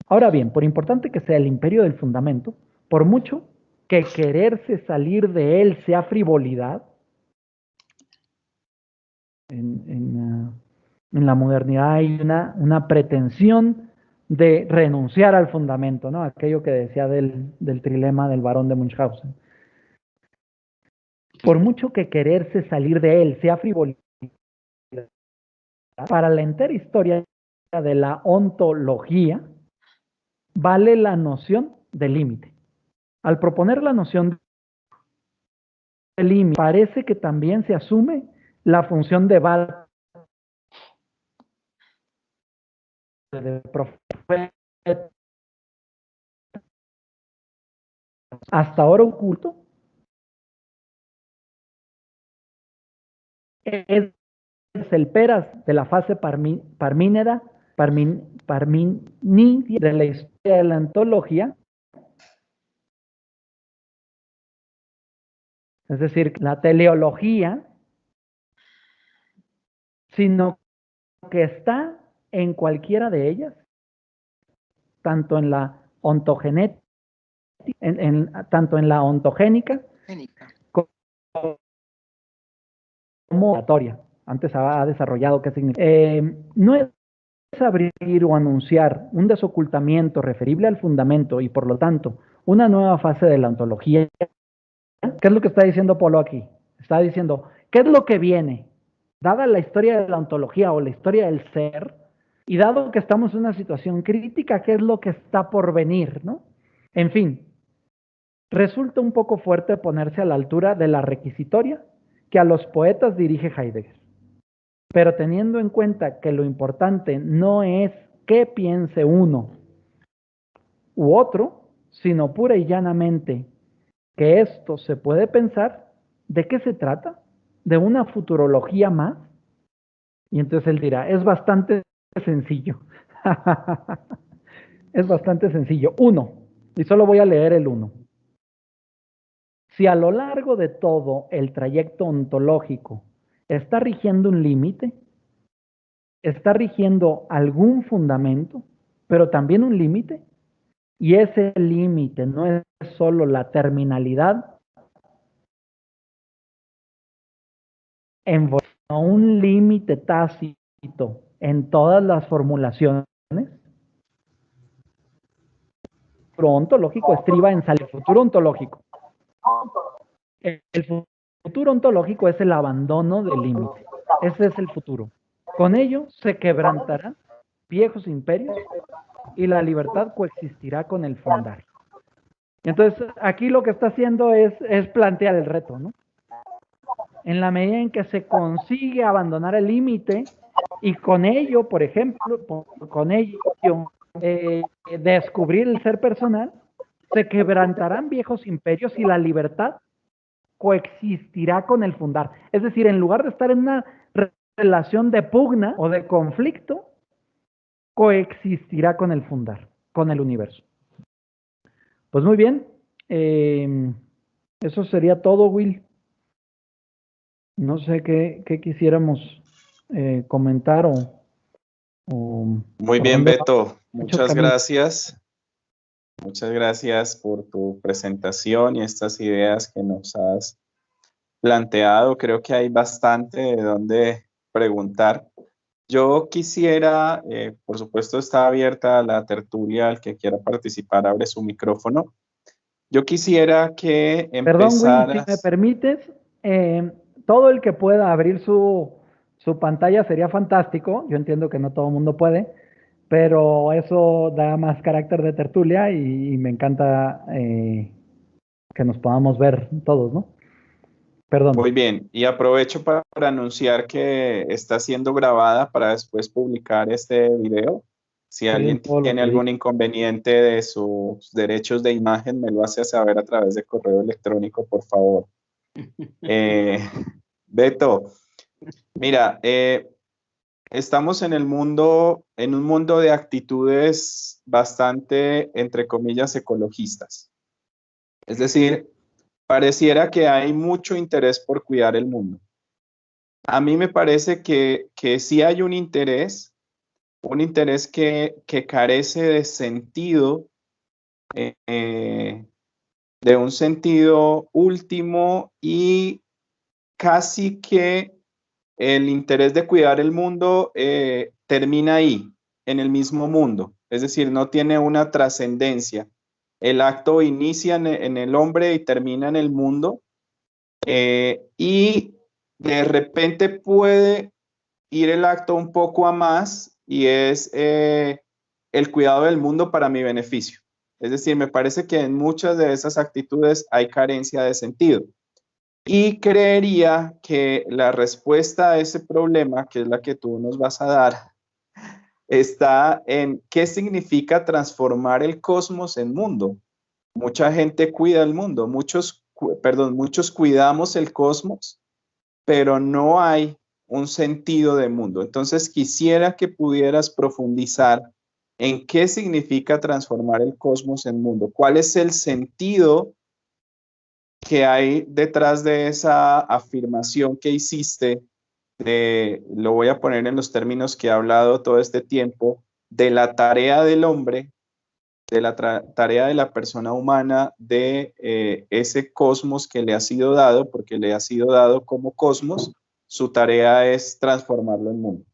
Ahora bien, por importante que sea el imperio del fundamento, por mucho que quererse salir de él sea frivolidad, en la modernidad hay una pretensión de renunciar al fundamento, ¿no? Aquello que decía del trilema del barón de Munchausen. Por mucho que quererse salir de él sea frivolidad, para la entera historia de la ontología vale la noción de límite. Al proponer la noción de límite, parece que también se asume la función de base de profeta hasta ahora oculto, es el peras de la fase parmínida, de la historia de la ontología, es decir, la teleología, sino que está en cualquiera de ellas, tanto en la ontogenética, tanto en la ontogénica como aleatoria. Antes ha desarrollado qué significa. No es abrir o anunciar un desocultamiento referible al fundamento y por lo tanto una nueva fase de la ontología, ¿qué es lo que está diciendo Polo aquí? Está diciendo, ¿qué es lo que viene? Dada la historia de la ontología o la historia del ser, y dado que estamos en una situación crítica, ¿qué es lo que está por venir, ¿no? En fin, resulta un poco fuerte ponerse a la altura de la requisitoria que a los poetas dirige Heidegger. Pero teniendo en cuenta que lo importante no es qué piense uno u otro, sino pura y llanamente que esto se puede pensar, ¿de qué se trata? ¿De una futurología más? Y entonces él dirá, es bastante sencillo. Es bastante sencillo. Uno, y solo voy a leer el uno. Si a lo largo de todo el trayecto ontológico está rigiendo un límite, está rigiendo algún fundamento, pero también un límite, y ese límite no es solo la terminalidad, envuelve un límite tácito en todas las formulaciones. El futuro ontológico estriba en salir. El futuro ontológico. El futuro ontológico es el abandono del límite. Ese es el futuro. Con ello se quebrantarán viejos imperios y la libertad coexistirá con el fundar. Entonces, aquí lo que está haciendo es plantear el reto, ¿no? En la medida en que se consigue abandonar el límite y con ello, por ejemplo, con ello descubrir el ser personal, se quebrantarán viejos imperios y la libertad coexistirá con el fundar. Es decir, en lugar de estar en una relación de pugna o de conflicto, coexistirá con el fundar, con el universo. Pues muy bien, eso sería todo, Will. No sé qué quisiéramos comentar Muy por bien, dónde Beto. muchos Muchas caminos. gracias. Muchas gracias por tu presentación y estas ideas que nos has planteado. Creo que hay bastante de dónde preguntar. Yo quisiera, por supuesto, está abierta la tertulia, el que quiera participar abre su micrófono. Yo quisiera que Perdón, Will, si me empezaras. permites, todo el que pueda abrir su pantalla sería fantástico. Yo entiendo que no todo el mundo puede, pero eso da más carácter de tertulia y me encanta que nos podamos ver todos, ¿no? Perdón. Muy bien, y aprovecho para anunciar que está siendo grabada para después publicar este video. Si Miren alguien todo lo tiene que algún dice. inconveniente de sus derechos de imagen, me lo hace saber a través de correo electrónico, por favor. Beto, mira, estamos en el mundo, en un mundo de actitudes bastante, entre comillas, ecologistas. Es decir, pareciera que hay mucho interés por cuidar el mundo. A mí me parece que sí hay un interés que carece de sentido, de un sentido último y casi que el interés de cuidar el mundo termina ahí, en el mismo mundo. Es decir, no tiene una trascendencia. El acto inicia en el hombre y termina en el mundo. Y de repente puede ir el acto un poco a más y es el cuidado del mundo para mi beneficio. Es decir, me parece que en muchas de esas actitudes hay carencia de sentido. Y creería que la respuesta a ese problema, que es la que tú nos vas a dar, está en qué significa transformar el cosmos en mundo. Mucha gente cuida el mundo, muchos cuidamos el cosmos, pero no hay un sentido de mundo. Entonces quisiera que pudieras profundizar en qué significa transformar el cosmos en mundo. ¿Cuál es el sentido que hay detrás de esa afirmación que hiciste? Lo voy a poner en los términos que he hablado todo este tiempo, de la tarea del hombre, de la tarea de la persona humana, de ese cosmos que le ha sido dado, porque le ha sido dado como cosmos, su tarea es transformarlo en mundo.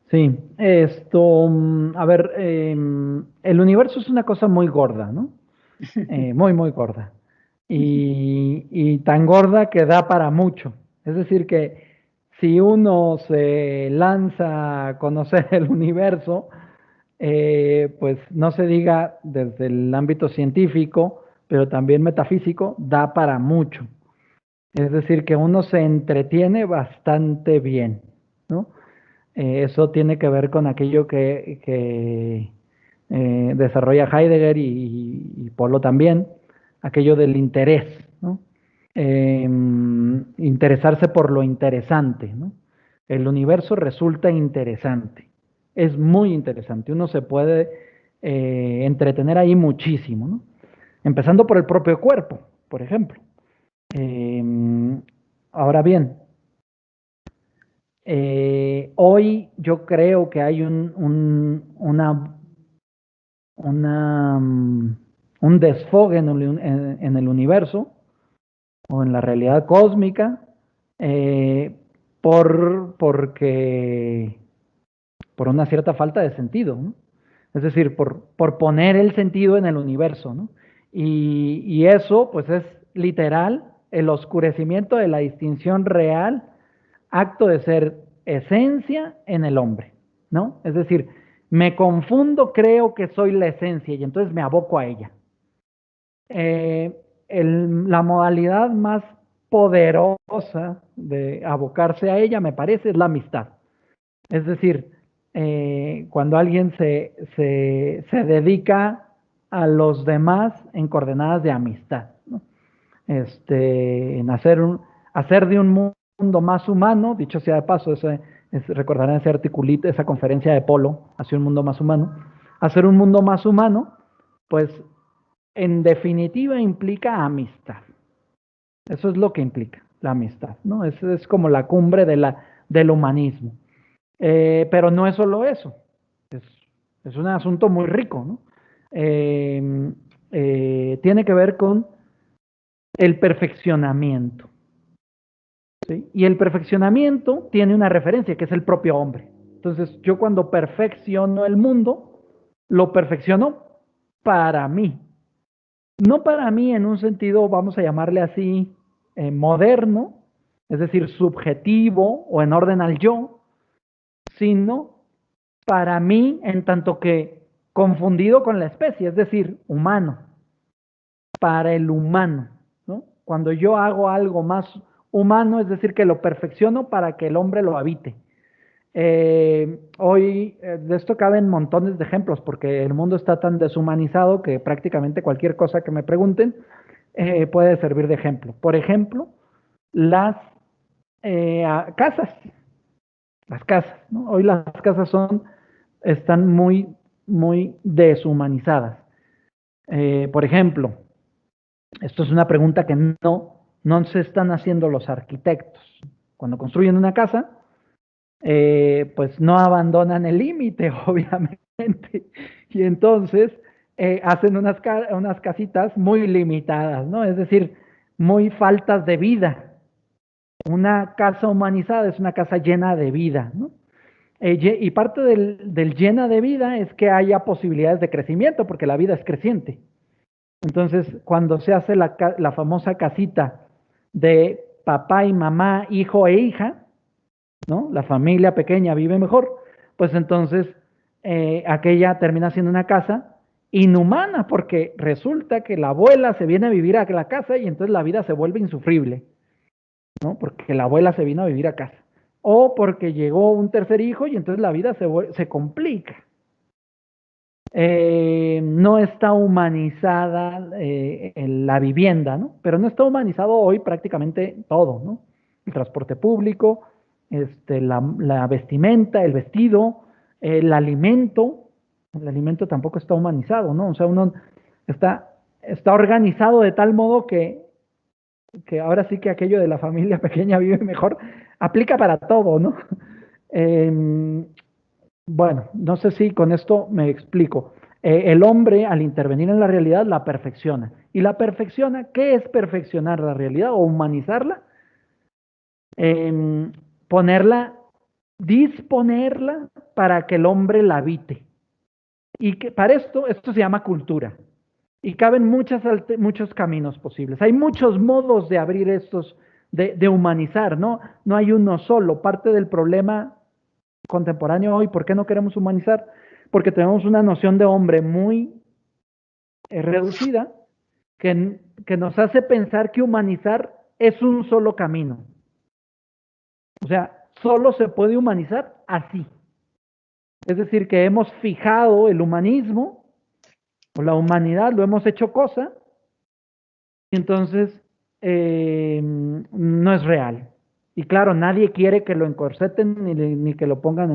Sí, a ver, el universo es una cosa muy gorda, ¿no? Muy, muy gorda. Y tan gorda que da para mucho. Es decir, que si uno se lanza a conocer el universo, pues no se diga desde el ámbito científico, pero también metafísico, da para mucho. Es decir, que uno se entretiene bastante bien, ¿no? Eso tiene que ver con aquello que desarrolla Heidegger y Polo también, aquello del interés, ¿no? Interesarse por lo interesante, ¿no? El universo resulta interesante, es muy interesante, uno se puede entretener ahí muchísimo, ¿no? Empezando por el propio cuerpo, por ejemplo. Eh, Ahora bien, hoy yo creo que hay una, un desfogue en el universo o en la realidad cósmica eh, porque por una cierta falta de sentido, ¿no? Es decir, por poner el sentido en el universo, ¿no? Y eso, pues, es literal el oscurecimiento de la distinción real, acto de ser esencia en el hombre, ¿no? Es decir, me confundo, creo que soy la esencia y entonces me aboco a ella. La modalidad más poderosa de abocarse a ella, me parece, es la amistad. Es decir, cuando alguien se dedica a los demás en coordenadas de amistad, ¿no? En hacer de un mundo más humano, dicho sea de paso, recordarán ese articulito, esa conferencia de Polo, hacia un mundo más humano, hacer un mundo más humano, pues en definitiva implica amistad. Eso es lo que implica la amistad, ¿no? Es como la cumbre del humanismo. Pero no es solo eso, es, es un asunto muy rico, ¿no? Tiene que ver con el perfeccionamiento, ¿sí? Y el perfeccionamiento tiene una referencia que es el propio hombre. Entonces, yo cuando perfecciono el mundo, lo perfecciono para mí. No para mí en un sentido, vamos a llamarle así, moderno, es decir, subjetivo o en orden al yo, sino para mí en tanto que confundido con la especie, es decir, humano, para el humano, ¿no? Cuando yo hago algo más humano, es decir, que lo perfecciono para que el hombre lo habite. Hoy de esto caben montones de ejemplos porque el mundo está tan deshumanizado que prácticamente cualquier cosa que me pregunten puede servir de ejemplo. Por ejemplo, las casas, las casas, ¿no? Hoy las casas están muy, muy deshumanizadas. Por ejemplo, esto es una pregunta que no se están haciendo los arquitectos. Cuando construyen una casa, pues no abandonan el límite, obviamente, y entonces hacen unas casitas muy limitadas, ¿no? Es decir, muy faltas de vida. Una casa humanizada es una casa llena de vida, ¿no? Y parte del llena de vida es que haya posibilidades de crecimiento, porque la vida es creciente. Entonces, cuando se hace la famosa casita de papá y mamá, hijo e hija, ¿no? La familia pequeña vive mejor, pues entonces aquella termina siendo una casa inhumana, porque resulta que la abuela se viene a vivir a la casa y entonces la vida se vuelve insufrible, ¿no? Porque la abuela se vino a vivir a casa. O porque llegó un tercer hijo y entonces la vida se complica. No está humanizada en la vivienda, ¿no? Pero no está humanizado hoy prácticamente todo, ¿no? El transporte público, la vestimenta, el vestido, el alimento tampoco está humanizado, ¿no? O sea, uno está organizado de tal modo que ahora sí que aquello de la familia pequeña vive mejor, aplica para todo, ¿no? Eh, bueno, no sé si con esto me explico. El hombre, al intervenir en la realidad, la perfecciona. ¿Y la perfecciona? ¿Qué es perfeccionar la realidad o humanizarla? Eh, Ponerla disponerla para que el hombre la habite. Y que para esto se llama cultura. Y caben muchos caminos posibles. Hay muchos modos de abrir estos, de humanizar, ¿no? No hay uno solo. Parte del problema contemporáneo hoy, ¿por qué no queremos humanizar? Porque tenemos una noción de hombre muy reducida que nos hace pensar que humanizar es un solo camino. O sea, solo se puede humanizar así. Es decir, que hemos fijado el humanismo o la humanidad, lo hemos hecho cosa, y entonces no es real. Y claro, nadie quiere que lo encorseten ni que lo pongan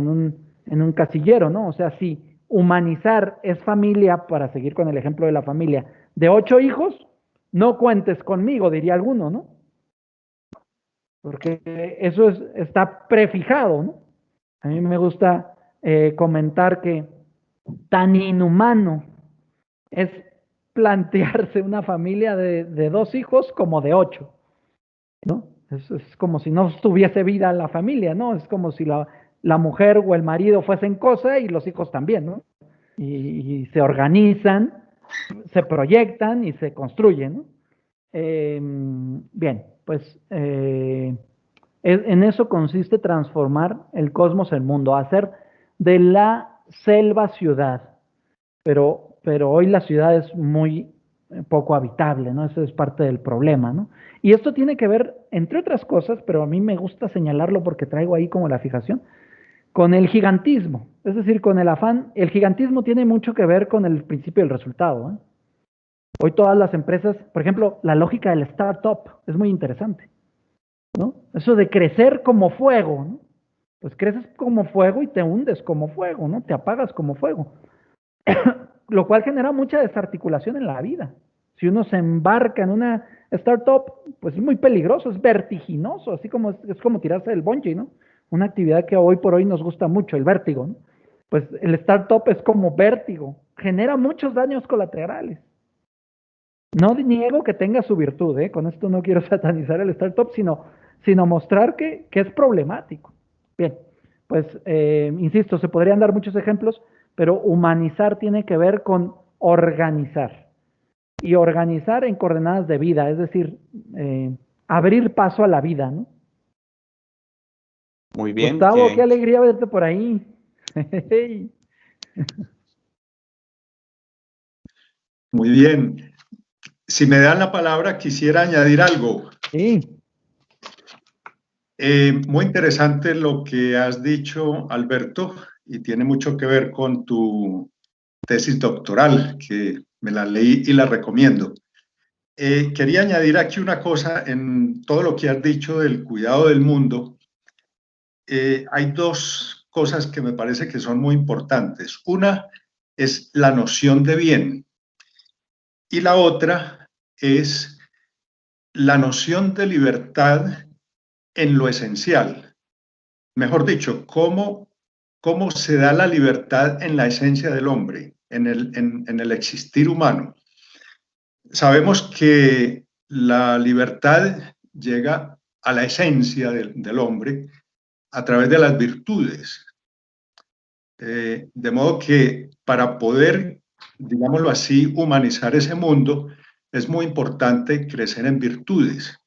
en un casillero, ¿no? O sea, si humanizar es familia, para seguir con el ejemplo de la familia, de 8 hijos, no cuentes conmigo, diría alguno, ¿no? Porque eso está prefijado, ¿no? A mí me gusta comentar que tan inhumano es plantearse una familia de 2 hijos como de 8, ¿no? Es como si no tuviese vida la familia, ¿no? Es como si la mujer o el marido fuesen cosa y los hijos también, ¿no? Y se organizan, se proyectan y se construyen, ¿no? Bien, pues en eso consiste transformar el cosmos en mundo, hacer de la selva ciudad, pero hoy la ciudad es muy poco habitable, ¿no? Eso es parte del problema, ¿no? Y esto tiene que ver, entre otras cosas, pero a mí me gusta señalarlo porque traigo ahí como la fijación, con el gigantismo, es decir, con el afán. El gigantismo tiene mucho que ver con el principio del resultado, ¿eh? Hoy todas las empresas, por ejemplo, la lógica del startup es muy interesante, ¿no? Eso de crecer como fuego, ¿no? Pues creces como fuego y te hundes como fuego, ¿no? Te apagas como fuego. Lo cual genera mucha desarticulación en la vida. Si uno se embarca en una startup, pues es muy peligroso, es vertiginoso, así como es como tirarse del bungee, ¿no? Una actividad que hoy por hoy nos gusta mucho, el vértigo, ¿no? Pues el startup es como vértigo, genera muchos daños colaterales. No niego que tenga su virtud, ¿eh? Con esto no quiero satanizar el startup, sino mostrar que es problemático. Bien, pues insisto, se podrían dar muchos ejemplos, pero humanizar tiene que ver con organizar. Y organizar en coordenadas de vida, es decir, abrir paso a la vida, ¿no? Muy bien. Gustavo, qué alegría verte por ahí. Muy bien. Si me dan la palabra, quisiera añadir algo. Sí. Muy interesante lo que has dicho, Alberto, y tiene mucho que ver con tu tesis doctoral, que me la leí y la recomiendo. Quería añadir aquí una cosa en todo lo que has dicho del cuidado del mundo. Hay 2 cosas que me parece que son muy importantes. Una es la noción de bien y la otra es la noción de libertad en lo esencial. Mejor dicho, cómo se da la libertad en la esencia del hombre, en el existir humano. Sabemos que la libertad llega a la esencia del hombre a través de las virtudes. De modo que para poder, digámoslo así, humanizar ese mundo, es muy importante crecer en virtudes.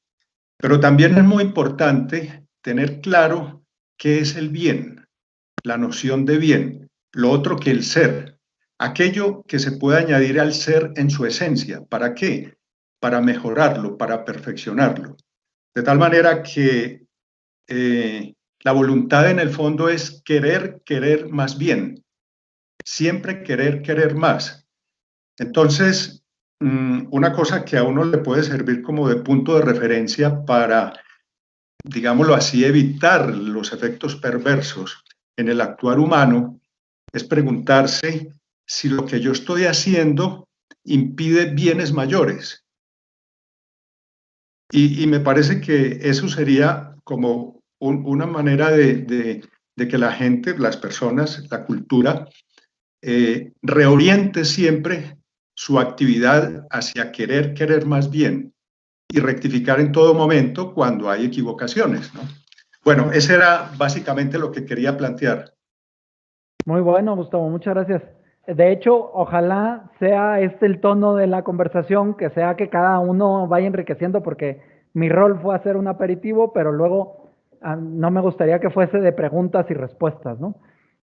Pero también es muy importante tener claro qué es el bien, la noción de bien, lo otro que el ser, aquello que se puede añadir al ser en su esencia. ¿Para qué? Para mejorarlo, para perfeccionarlo. De tal manera que la voluntad en el fondo es querer más bien, siempre querer más. Entonces, una cosa que a uno le puede servir como de punto de referencia para, digámoslo así, evitar los efectos perversos en el actuar humano, es preguntarse si lo que yo estoy haciendo impide bienes mayores. Y me parece que eso sería como una manera de que la gente, las personas, la cultura, reoriente siempre su actividad hacia querer más bien y rectificar en todo momento cuando hay equivocaciones, ¿no? Bueno, ese era básicamente lo que quería plantear. Muy bueno, Gustavo, muchas gracias. De hecho, ojalá sea este el tono de la conversación, que sea que cada uno vaya enriqueciendo, porque mi rol fue hacer un aperitivo, pero luego no me gustaría que fuese de preguntas y respuestas, ¿no?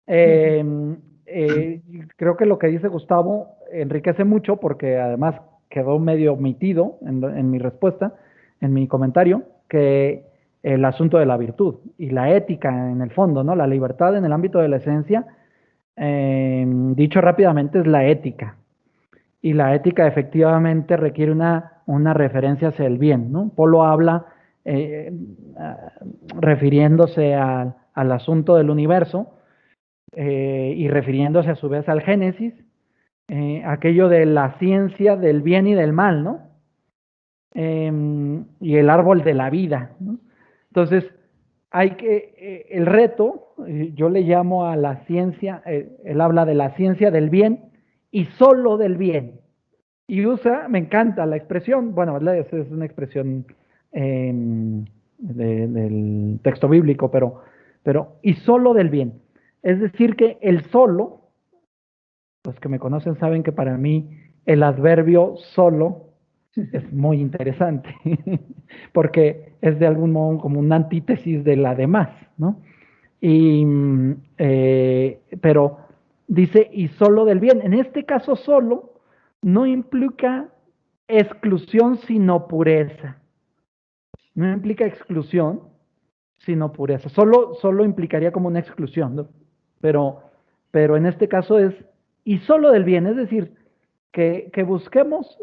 Creo que lo que dice Gustavo enriquece mucho, porque además quedó medio omitido en mi respuesta, en mi comentario, que el asunto de la virtud y la ética en el fondo, ¿no? La libertad en el ámbito de la esencia, dicho rápidamente, es la ética. Y la ética efectivamente requiere una referencia hacia el bien, ¿no? Polo habla refiriéndose al asunto del universo y refiriéndose a su vez al Génesis, aquello de la ciencia del bien y del mal, ¿no? Y el árbol de la vida, ¿no? Entonces, el reto, yo le llamo a la ciencia, él habla de la ciencia del bien y solo del bien. Y me encanta la expresión, bueno, es una expresión del texto bíblico, pero y solo del bien. Es decir, que el solo, los que me conocen saben que para mí el adverbio solo es muy interesante, porque es de algún modo como una antítesis de la demás, ¿no? Pero dice, y solo del bien. En este caso, solo no implica exclusión, sino pureza. No implica exclusión, sino pureza. Solo implicaría como una exclusión, ¿no? Pero en este caso es, y solo del bien, es decir, que busquemos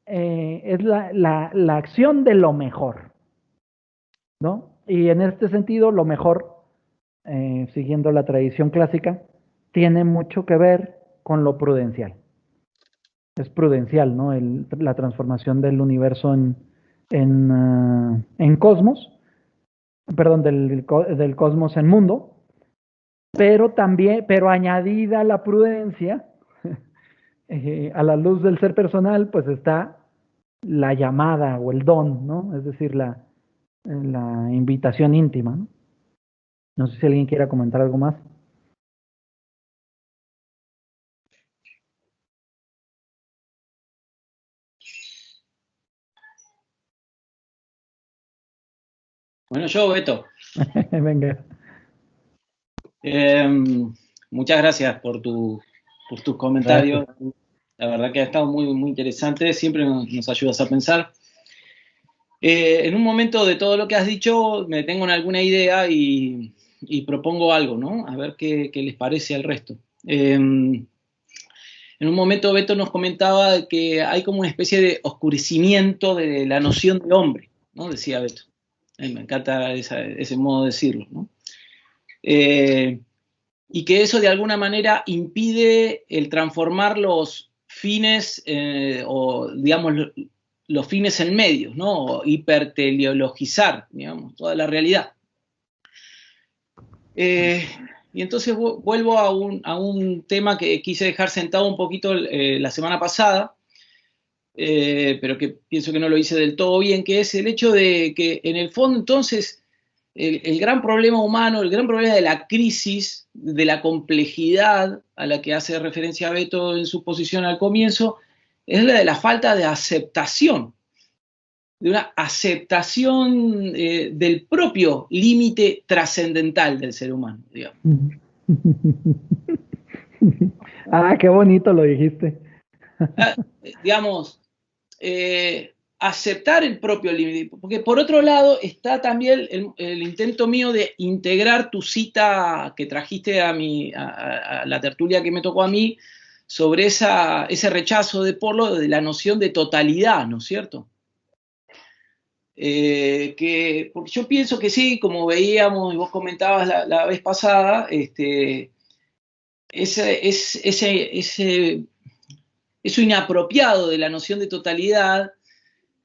es la acción de lo mejor, ¿no? Y en este sentido, lo mejor, siguiendo la tradición clásica, tiene mucho que ver con lo prudencial. Es prudencial, ¿no? La transformación del universo en cosmos, perdón, del cosmos en mundo, pero añadida la prudencia, a la luz del ser personal, pues está la llamada o el don, ¿no? Es decir, la invitación íntima, ¿no? No sé si alguien quiera comentar algo más. Bueno, yo, Beto. Venga. Muchas gracias por tus comentarios. Gracias. La verdad que ha estado muy, muy interesante. Siempre nos ayudas a pensar. En un momento de todo lo que has dicho, me tengo en alguna idea y propongo algo, ¿no? A ver qué les parece al resto. En un momento Beto nos comentaba que hay como una especie de oscurecimiento de la noción de hombre, ¿no? Decía Beto. Me encanta ese modo de decirlo, ¿no? Y que eso de alguna manera impide el transformar los fines, o digamos, los fines en medios, ¿no? O hiperteleologizar, digamos, toda la realidad. Y entonces vuelvo a un tema que quise dejar sentado un poquito la semana pasada, pero que pienso que no lo hice del todo bien, que es el hecho de que en el fondo entonces el gran problema humano, el gran problema de la crisis, de la complejidad a la que hace referencia Beto en su posición al comienzo, es la de la falta de aceptación, de una aceptación del propio límite trascendental del ser humano, digamos. Ah, qué bonito lo dijiste. Digamos, aceptar el propio límite, porque por otro lado está también el intento mío de integrar tu cita que trajiste a la tertulia que me tocó a mí sobre ese rechazo de Polo de la noción de totalidad, ¿no es cierto? Porque yo pienso que sí, como veíamos y vos comentabas la vez pasada, eso inapropiado de la noción de totalidad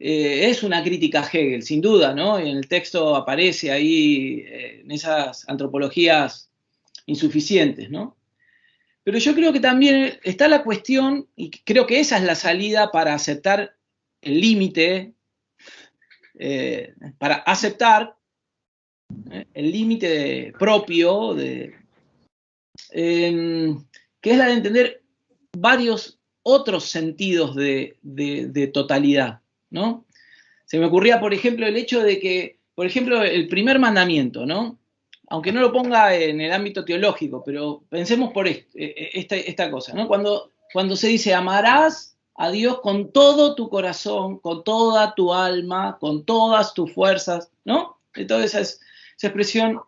es una crítica a Hegel, sin duda, ¿no? En el texto aparece ahí en esas antropologías insuficientes, ¿no? Pero yo creo que también está la cuestión, y creo que esa es la salida para aceptar el límite, para aceptar el límite propio, que es la de entender varios otros sentidos de totalidad, ¿no? Se me ocurría, por ejemplo, el hecho de que, por ejemplo, el primer mandamiento, ¿no? Aunque no lo ponga en el ámbito teológico, pero pensemos por esta cosa, ¿no? Cuando se dice amarás a Dios con todo tu corazón, con toda tu alma, con todas tus fuerzas, ¿no? Entonces esa expresión,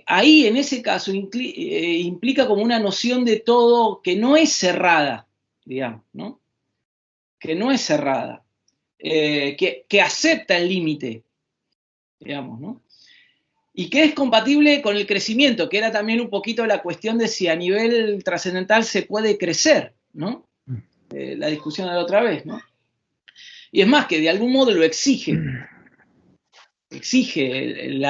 ahí en ese caso implica como una noción de todo que no es cerrada, digamos, ¿no? Que no es cerrada, que acepta el límite, digamos, ¿no? Y que es compatible con el crecimiento, que era también un poquito la cuestión de si a nivel trascendental se puede crecer, ¿no? La discusión de la otra vez, ¿no? Y es más, que de algún modo lo exige. Exige el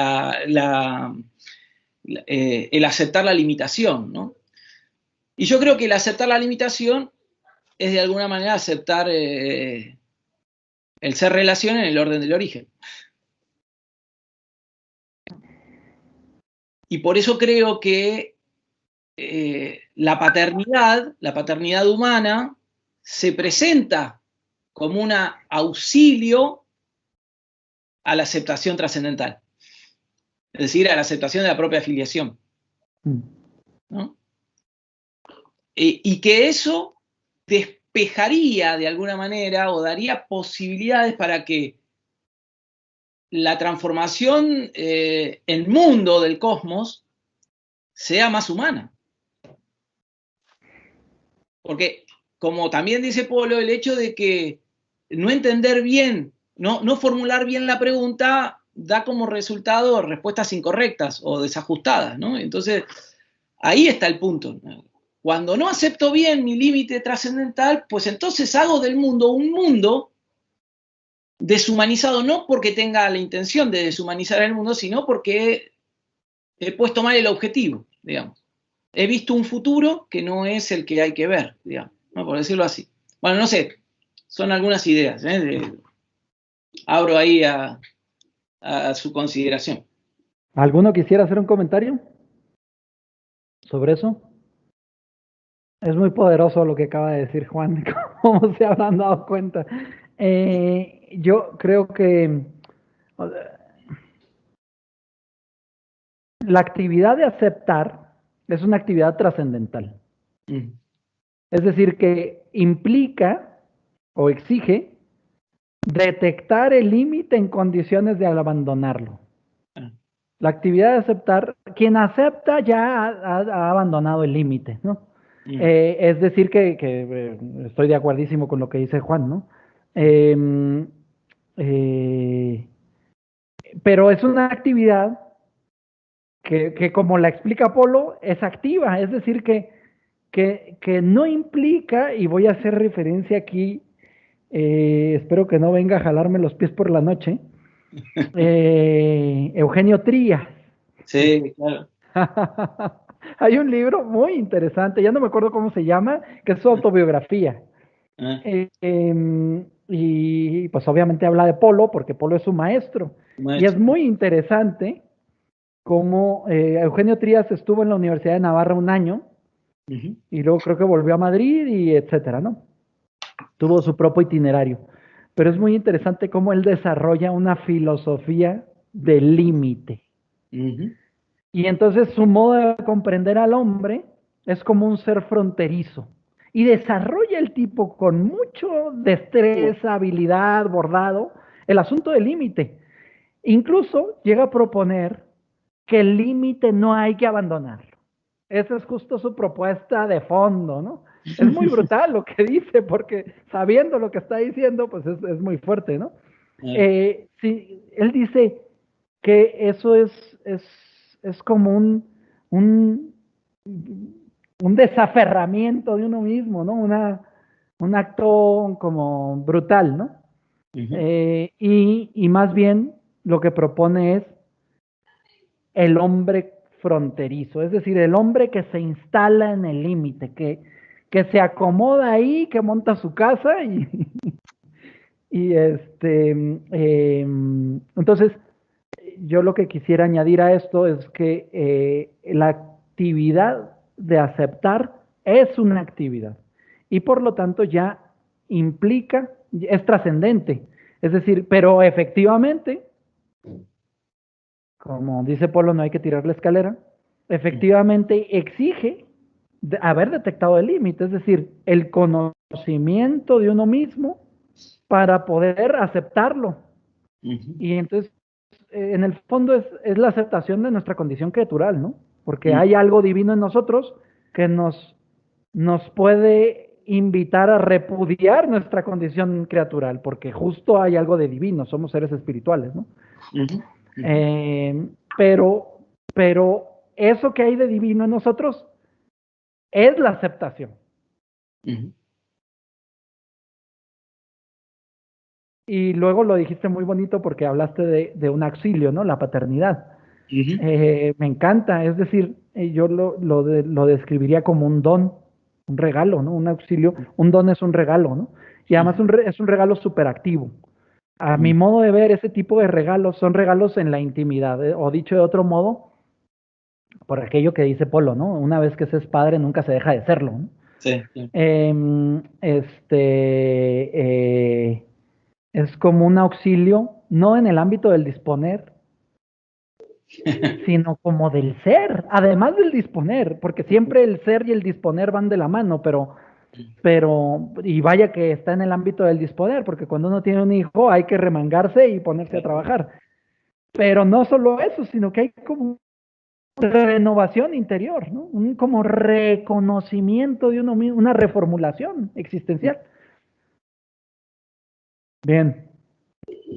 aceptar la limitación, ¿no? Y yo creo que el aceptar la limitación es de alguna manera aceptar el ser relación en el orden del origen. Y por eso creo que la paternidad humana, se presenta como un auxilio a la aceptación trascendental. Es decir, a la aceptación de la propia filiación, ¿no? Y que eso despejaría de alguna manera o daría posibilidades para que la transformación en mundo del cosmos sea más humana. Porque, como también dice Polo, el hecho de que no entender bien, no formular bien la pregunta, da como resultado respuestas incorrectas o desajustadas, ¿no? Entonces, ahí está el punto. Cuando no acepto bien mi límite trascendental, pues entonces hago del mundo un mundo deshumanizado, no porque tenga la intención de deshumanizar el mundo, sino porque he puesto mal el objetivo, digamos. He visto un futuro que no es el que hay que ver, digamos, ¿no? Por decirlo así. Bueno, no sé, son algunas ideas, abro ahí a su consideración. ¿Alguno quisiera hacer un comentario sobre eso? Es muy poderoso lo que acaba de decir Juan, como se habrán dado cuenta. Yo creo que la actividad de aceptar es una actividad trascendental. Es decir, que implica o exige detectar el límite en condiciones de abandonarlo. La actividad de aceptar, quien acepta ya ha abandonado el límite, ¿no? Es decir, que estoy de acuerdísimo con lo que dice Juan, ¿no? Pero es una actividad que, como la explica Polo, es activa, es decir, que no implica, y voy a hacer referencia aquí, espero que no venga a jalarme los pies por la noche, Eugenio Trías. Sí, claro. Hay un libro muy interesante, ya no me acuerdo cómo se llama, que es su autobiografía. Y pues obviamente habla de Polo, porque Polo es su maestro. Y es muy interesante cómo Eugenio Trías estuvo en la Universidad de Navarra un año, y luego creo que volvió a Madrid y etcétera, ¿no? Tuvo su propio itinerario. Pero es muy interesante cómo él desarrolla una filosofía del límite. Y entonces su modo de comprender al hombre es como un ser fronterizo. Y desarrolla el tipo con mucho destreza, habilidad, bordado, el asunto del límite. Incluso llega a proponer que el límite no hay que abandonarlo. Esa es justo su propuesta de fondo, ¿no? Es muy brutal lo que dice, porque sabiendo lo que está diciendo, pues es muy fuerte, ¿no? Sí, él dice que eso es como un desaferramiento de uno mismo, ¿no? Un acto como brutal, ¿no? Y más bien lo que propone es el hombre fronterizo, es decir, el hombre que se instala en el límite, que se acomoda ahí, que monta su casa y entonces yo lo que quisiera añadir a esto es que la actividad de aceptar es una actividad y por lo tanto ya implica, es trascendente. Es decir, pero efectivamente, como dice Polo, no hay que tirar la escalera, efectivamente exige haber detectado el límite, es decir, el conocimiento de uno mismo para poder aceptarlo. Y entonces, en el fondo es la aceptación de nuestra condición criatural, ¿no? Porque hay algo divino en nosotros que nos puede invitar a repudiar nuestra condición criatural, porque justo hay algo de divino, somos seres espirituales, ¿no? Pero eso que hay de divino en nosotros es la aceptación. Y luego lo dijiste muy bonito porque hablaste de un auxilio, ¿no? La paternidad. Me encanta, es decir, yo lo describiría como un don, un regalo, ¿no? Un auxilio, un don es un regalo, ¿no? Y además es un regalo superactivo. A mi modo de ver, ese tipo de regalos son regalos en la intimidad, o dicho de otro modo, por aquello que dice Polo, ¿no? Una vez que se es padre, nunca se deja de serlo, ¿no? Sí. Es como un auxilio, no en el ámbito del disponer, sino como del ser, además del disponer, porque siempre el ser y el disponer van de la mano, pero, y vaya que está en el ámbito del disponer, porque cuando uno tiene un hijo hay que remangarse y ponerse a trabajar. Pero no solo eso, sino que hay como renovación interior, ¿no? Un como reconocimiento de uno mismo, una reformulación existencial. Bien.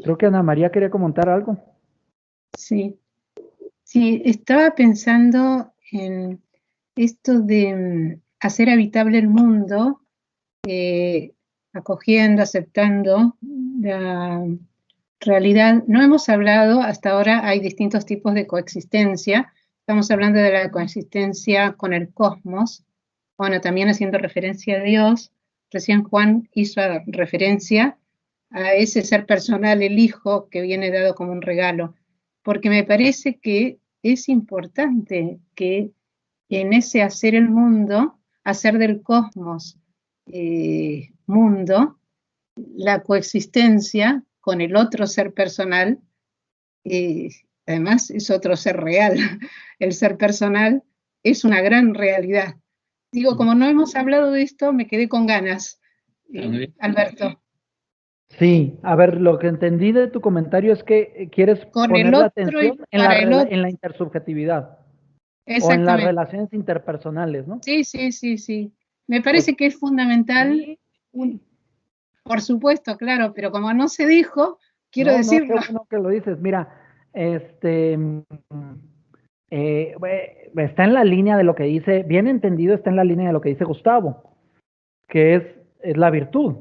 Creo que Ana María quería comentar algo. Sí. Sí, estaba pensando en esto de hacer habitable el mundo, acogiendo, aceptando la realidad. No hemos hablado, hasta ahora hay distintos tipos de coexistencia. Estamos hablando de la coexistencia con el cosmos, bueno, también haciendo referencia a Dios. Recién Juan hizo referencia a ese ser personal, el Hijo, que viene dado como un regalo, porque me parece que es importante que en ese hacer el mundo, hacer del cosmos mundo, la coexistencia con el otro ser personal, además es otro ser real, el ser personal es una gran realidad. Digo, como no hemos hablado de esto, me quedé con ganas. Alberto. Sí, a ver, lo que entendí de tu comentario es que quieres poner la atención en la intersubjetividad o en las relaciones interpersonales, ¿no? Sí. Me parece que es fundamental, por supuesto, claro, pero como no se dijo, quiero decirlo. No, qué bueno que lo dices. Mira, está en la línea de lo que dice, bien entendido, está en la línea de lo que dice Gustavo, que es la virtud.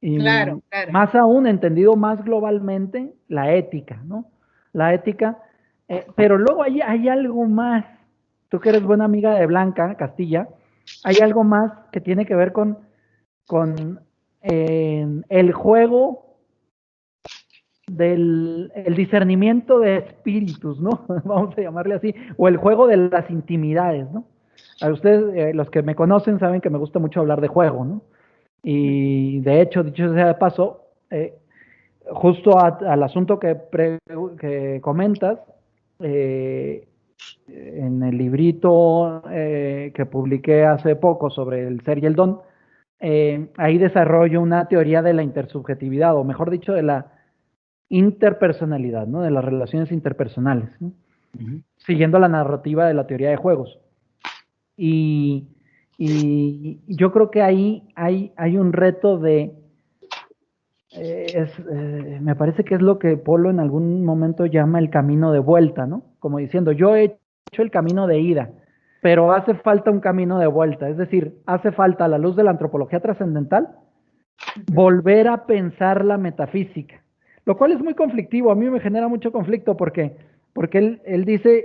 Y claro. más aún, entendido más globalmente, la ética, ¿no? La ética, pero luego hay algo más. Tú que eres buena amiga de Blanca Castilla, hay algo más que tiene que ver con el juego del discernimiento de espíritus, ¿no? Vamos a llamarle así, o el juego de las intimidades, ¿no? A ustedes, los que me conocen, saben que me gusta mucho hablar de juego, ¿no? Y de hecho, dicho sea de paso, justo al asunto que comentas, en el librito que publiqué hace poco sobre el ser y el don, ahí desarrollo una teoría de la intersubjetividad, o mejor dicho, de la interpersonalidad, ¿no? De las relaciones interpersonales, ¿no? Siguiendo la narrativa de la teoría de juegos. Y yo creo que ahí hay un reto de... me parece que es lo que Polo en algún momento llama el camino de vuelta, ¿no? Como diciendo, yo he hecho el camino de ida, pero hace falta un camino de vuelta. Es decir, hace falta, a la luz de la antropología trascendental, volver a pensar la metafísica. Lo cual es muy conflictivo, a mí me genera mucho conflicto porque él dice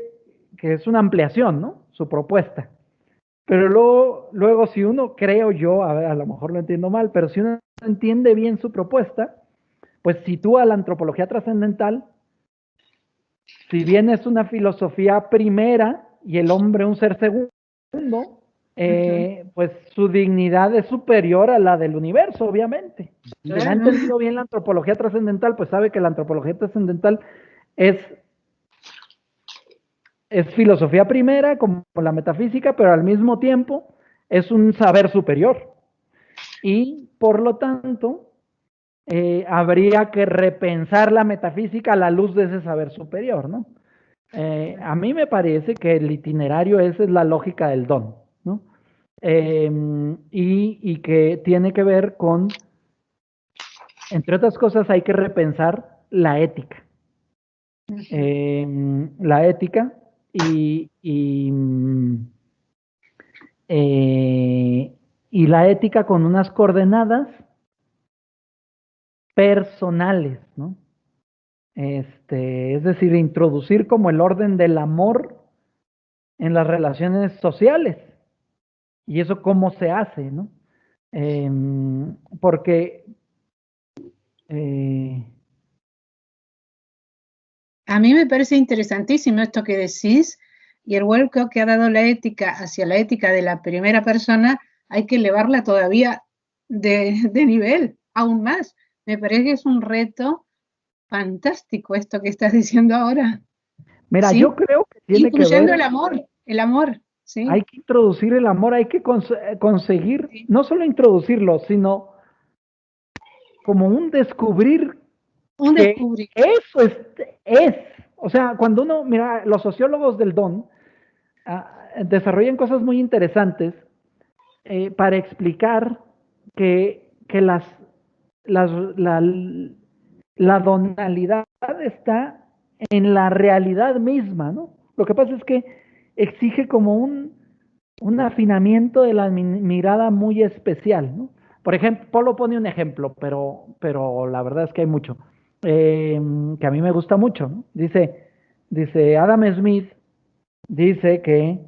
que es una ampliación, ¿no? Su propuesta. Pero luego si uno, creo yo, a lo mejor lo entiendo mal, pero si uno entiende bien su propuesta, pues sitúa la antropología trascendental si bien es una filosofía primera y el hombre un ser segundo, pues su dignidad es superior a la del universo, obviamente. Claro. Quien ha entendido bien la antropología trascendental, pues sabe que la antropología trascendental es filosofía primera, como la metafísica, pero al mismo tiempo es un saber superior. Y por lo tanto, habría que repensar la metafísica a la luz de ese saber superior, ¿no? A mí me parece que el itinerario, esa es la lógica del don, ¿no? Y que tiene que ver con, entre otras cosas, hay que repensar la ética. La ética y la ética con unas coordenadas personales, ¿no? Es decir, introducir como el orden del amor en las relaciones sociales. ¿Y eso cómo se hace, no? Porque a mí me parece interesantísimo esto que decís, y el vuelco que ha dado la ética hacia la ética de la primera persona, hay que elevarla todavía de nivel, aún más. Me parece que es un reto fantástico esto que estás diciendo ahora. Mira, ¿sí? Yo creo que tiene que ver... el amor, ¿sí? Hay que introducir el amor, hay que conseguir, sí. No solo introducirlo, sino como un descubrir. Eso es. O sea, cuando uno, mira, los sociólogos del don desarrollan cosas muy interesantes para explicar que la donalidad está en la realidad misma, ¿no? Lo que pasa es que exige como un afinamiento de la mirada muy especial, ¿no? Por ejemplo, Polo pone un ejemplo, pero la verdad es que hay mucho, que a mí me gusta mucho, ¿no? Dice Adam Smith, dice que,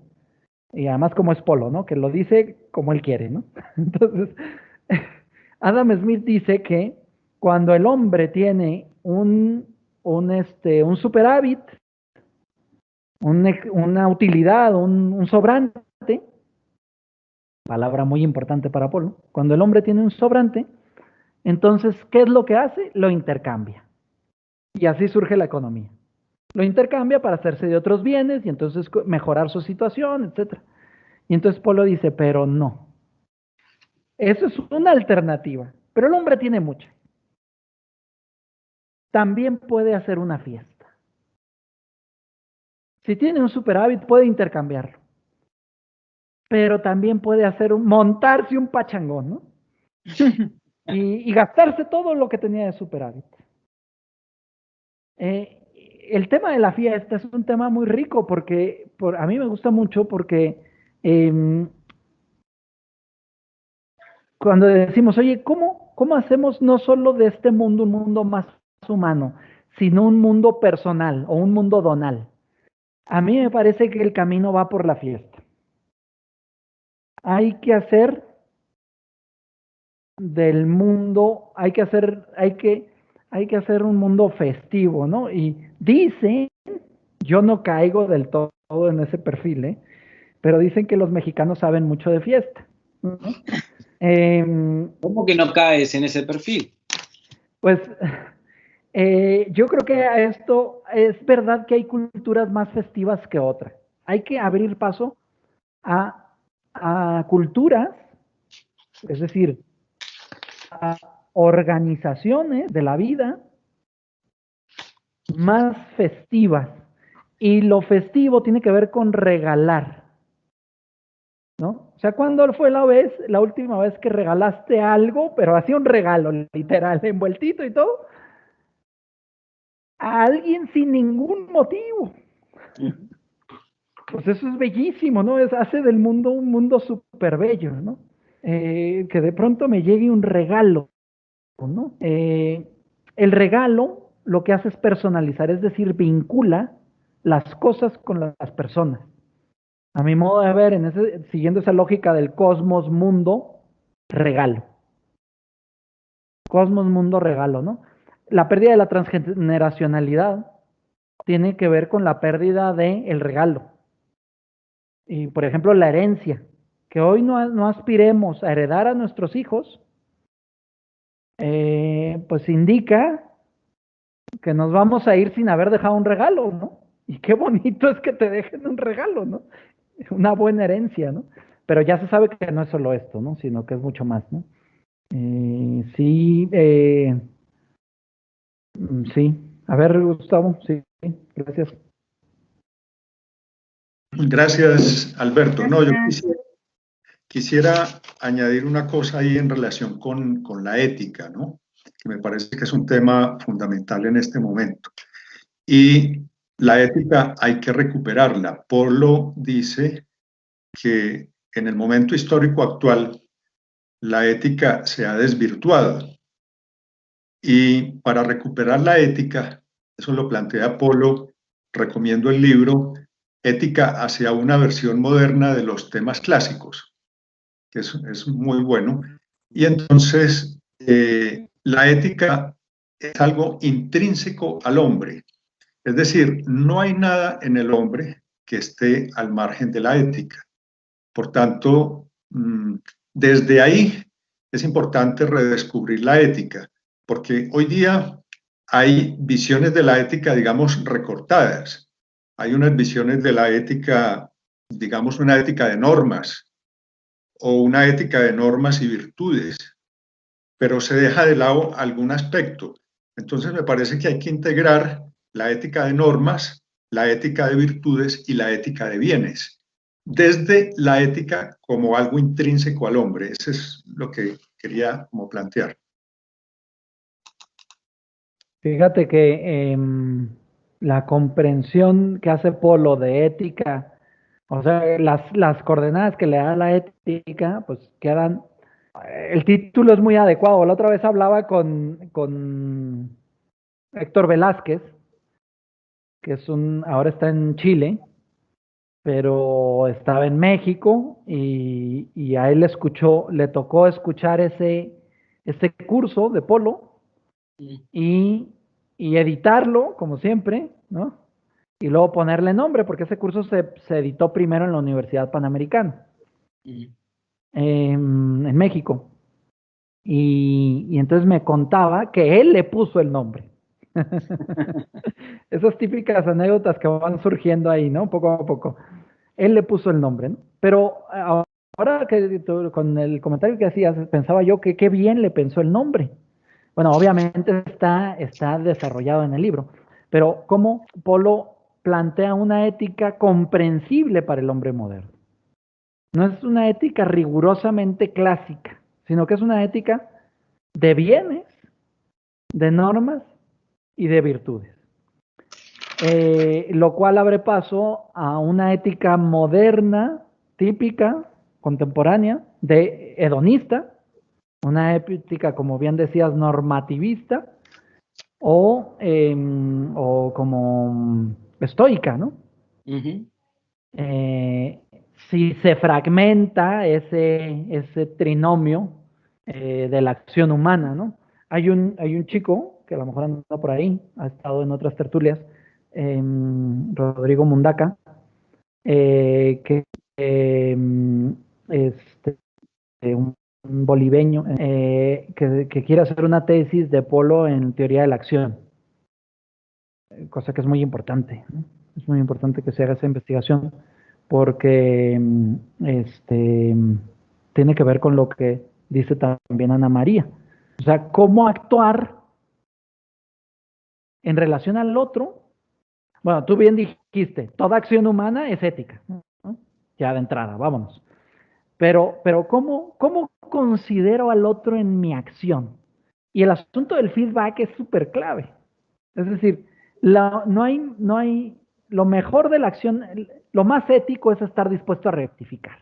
y además como es Polo, ¿no? Que lo dice como él quiere, ¿no? Entonces, Adam Smith dice que cuando el hombre tiene un superávit, una utilidad, un sobrante, palabra muy importante para Polo, cuando el hombre tiene un sobrante, entonces, ¿qué es lo que hace? Lo intercambia. Y así surge la economía. Lo intercambia para hacerse de otros bienes y entonces mejorar su situación, etc. Y entonces Polo dice, pero no. Eso es una alternativa, pero el hombre tiene mucha. También puede hacer una fiesta. Si tiene un superávit, puede intercambiarlo. Pero también puede montarse un pachangón, ¿no? y gastarse todo lo que tenía de superávit. El tema de la fiesta es un tema muy rico porque a mí me gusta mucho porque cuando decimos, oye, ¿cómo hacemos no solo de este mundo un mundo más humano, sino un mundo personal o un mundo donal? A mí me parece que el camino va por la fiesta. Hay que hacer del mundo, hay que hacer un mundo festivo, ¿no? Y dicen, yo no caigo del todo en ese perfil, pero dicen que los mexicanos saben mucho de fiesta, ¿no? ¿Cómo que no caes en ese perfil? Pues yo creo que a esto es verdad que hay culturas más festivas que otras. Hay que abrir paso a culturas, es decir, a organizaciones de la vida más festivas. Y lo festivo tiene que ver con regalar, ¿no? O sea, ¿cuándo fue la última vez que regalaste algo, pero hacía un regalo literal, envueltito y todo, a alguien sin ningún motivo? Pues eso es bellísimo, ¿no? Hace del mundo un mundo súper bello, ¿no? Que de pronto me llegue un regalo, ¿no? El regalo lo que hace es personalizar, es decir, vincula las cosas con las personas. A mi modo de ver, siguiendo esa lógica del cosmos, mundo, regalo. Cosmos, mundo, regalo, ¿no? La pérdida de la transgeneracionalidad tiene que ver con la pérdida del regalo. Y, por ejemplo, la herencia. Que hoy no aspiremos a heredar a nuestros hijos, pues indica que nos vamos a ir sin haber dejado un regalo, ¿no? Y qué bonito es que te dejen un regalo, ¿no? Una buena herencia, ¿no? Pero ya se sabe que no es solo esto, ¿no? Sino que es mucho más, ¿no? Sí. A ver, Gustavo, sí, gracias. Gracias, Alberto. No, yo quisiera añadir una cosa ahí en relación con la ética, ¿no? Que me parece que es un tema fundamental en este momento. Y la ética hay que recuperarla. Polo dice que en el momento histórico actual la ética se ha desvirtuado. Y para recuperar la ética, eso lo plantea Polo, recomiendo el libro Ética hacia una versión moderna de los temas clásicos, que es muy bueno. Y entonces, la ética es algo intrínseco al hombre. Es decir, no hay nada en el hombre que esté al margen de la ética. Por tanto, desde ahí es importante redescubrir la ética, porque hoy día hay visiones de la ética, digamos, recortadas. Hay unas visiones de la ética, digamos, una ética de normas o una ética de normas y virtudes, pero se deja de lado algún aspecto. Entonces me parece que hay que integrar la ética de normas, la ética de virtudes y la ética de bienes, desde la ética como algo intrínseco al hombre. Eso es lo que quería como plantear. Fíjate que la comprensión que hace Polo de ética, o sea, las coordenadas que le da la ética, pues quedan. El título es muy adecuado. La otra vez hablaba con Héctor Velázquez, que ahora está en Chile, pero estaba en México y a él le tocó escuchar ese curso de Polo y editarlo, como siempre, ¿no? Y luego ponerle nombre, porque ese curso se editó primero en la Universidad Panamericana, en México. Y entonces me contaba que él le puso el nombre. Esas típicas anécdotas que van surgiendo ahí, ¿no? Poco a poco. Él le puso el nombre, ¿no? Pero ahora que con el comentario que hacías, pensaba yo que qué bien le pensó el nombre. Bueno, obviamente está desarrollado en el libro, pero cómo Polo plantea una ética comprensible para el hombre moderno. No es una ética rigurosamente clásica, sino que es una ética de bienes, de normas y de virtudes. Lo cual abre paso a una ética moderna, típica, contemporánea, de hedonista, una ética, como bien decías, normativista, o como estoica, ¿no? Si se fragmenta ese trinomio de la acción humana, ¿no? Hay un chico que a lo mejor anda por ahí, ha estado en otras tertulias, Rodrigo Mundaca, que un boliviano que quiere hacer una tesis de Polo en teoría de la acción, cosa que es muy importante, ¿no? Es muy importante que se haga esa investigación porque tiene que ver con lo que dice también Ana María. O sea, cómo actuar en relación al otro. Bueno, tú bien dijiste, toda acción humana es ética, ¿no? Ya de entrada, vámonos. Pero ¿cómo considero al otro en mi acción? Y el asunto del feedback es súper clave. Es decir, no hay, lo mejor de la acción, lo más ético es estar dispuesto a rectificar.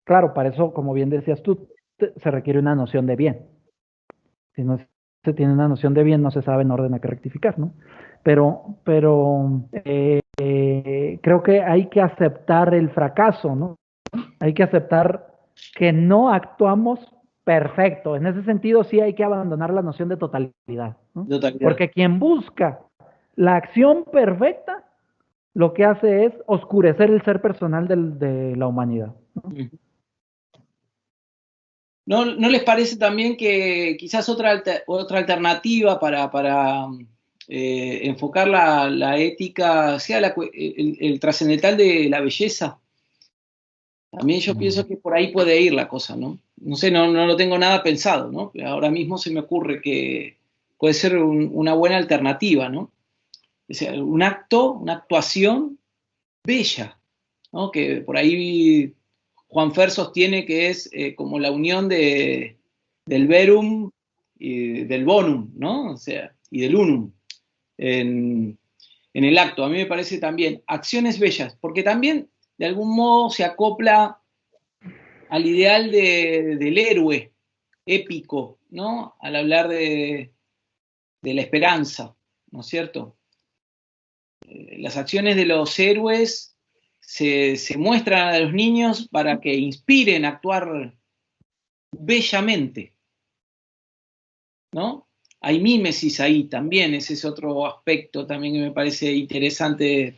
Claro, para eso, como bien decías tú, se requiere una noción de bien. Si no se tiene una noción de bien, no se sabe en orden a qué rectificar, ¿no? Pero creo que hay que aceptar el fracaso, ¿no? Hay que aceptar que no actuamos perfecto. En ese sentido, sí hay que abandonar la noción de totalidad, ¿no? Porque quien busca La acción perfecta lo que hace es oscurecer el ser personal de la humanidad, ¿no? ¿No les parece también que quizás otra alternativa para enfocar la ética sea el trascendental de la belleza? También yo pienso que por ahí puede ir la cosa, ¿no? No sé, no lo tengo nada pensado, ¿no? Ahora mismo se me ocurre que puede ser una buena alternativa, ¿no? O sea, un acto, una actuación bella, ¿no? Que por ahí Juan Fer sostiene que es como la unión del verum y del bonum, ¿no? O sea, y del unum en el acto. A mí me parece también acciones bellas, porque también de algún modo se acopla al ideal del héroe épico, ¿no? Al hablar de la esperanza, ¿no es cierto? Las acciones de los héroes se muestran a los niños para que inspiren a actuar bellamente, ¿no? Hay mímesis ahí también, ese es otro aspecto también que me parece interesante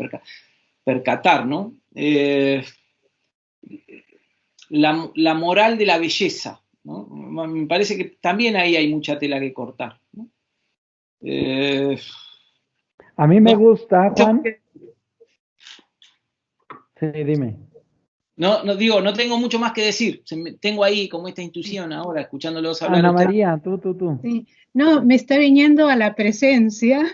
percatar, ¿no? La moral de la belleza, ¿no? Me parece que también ahí hay mucha tela que cortar, ¿no? A mí me no, gusta, Juan. Sí, dime. No digo, no tengo mucho más que decir. Tengo ahí como esta intuición ahora, escuchándolos hablar. Ana María, tú. Sí. No, me está viniendo a la presencia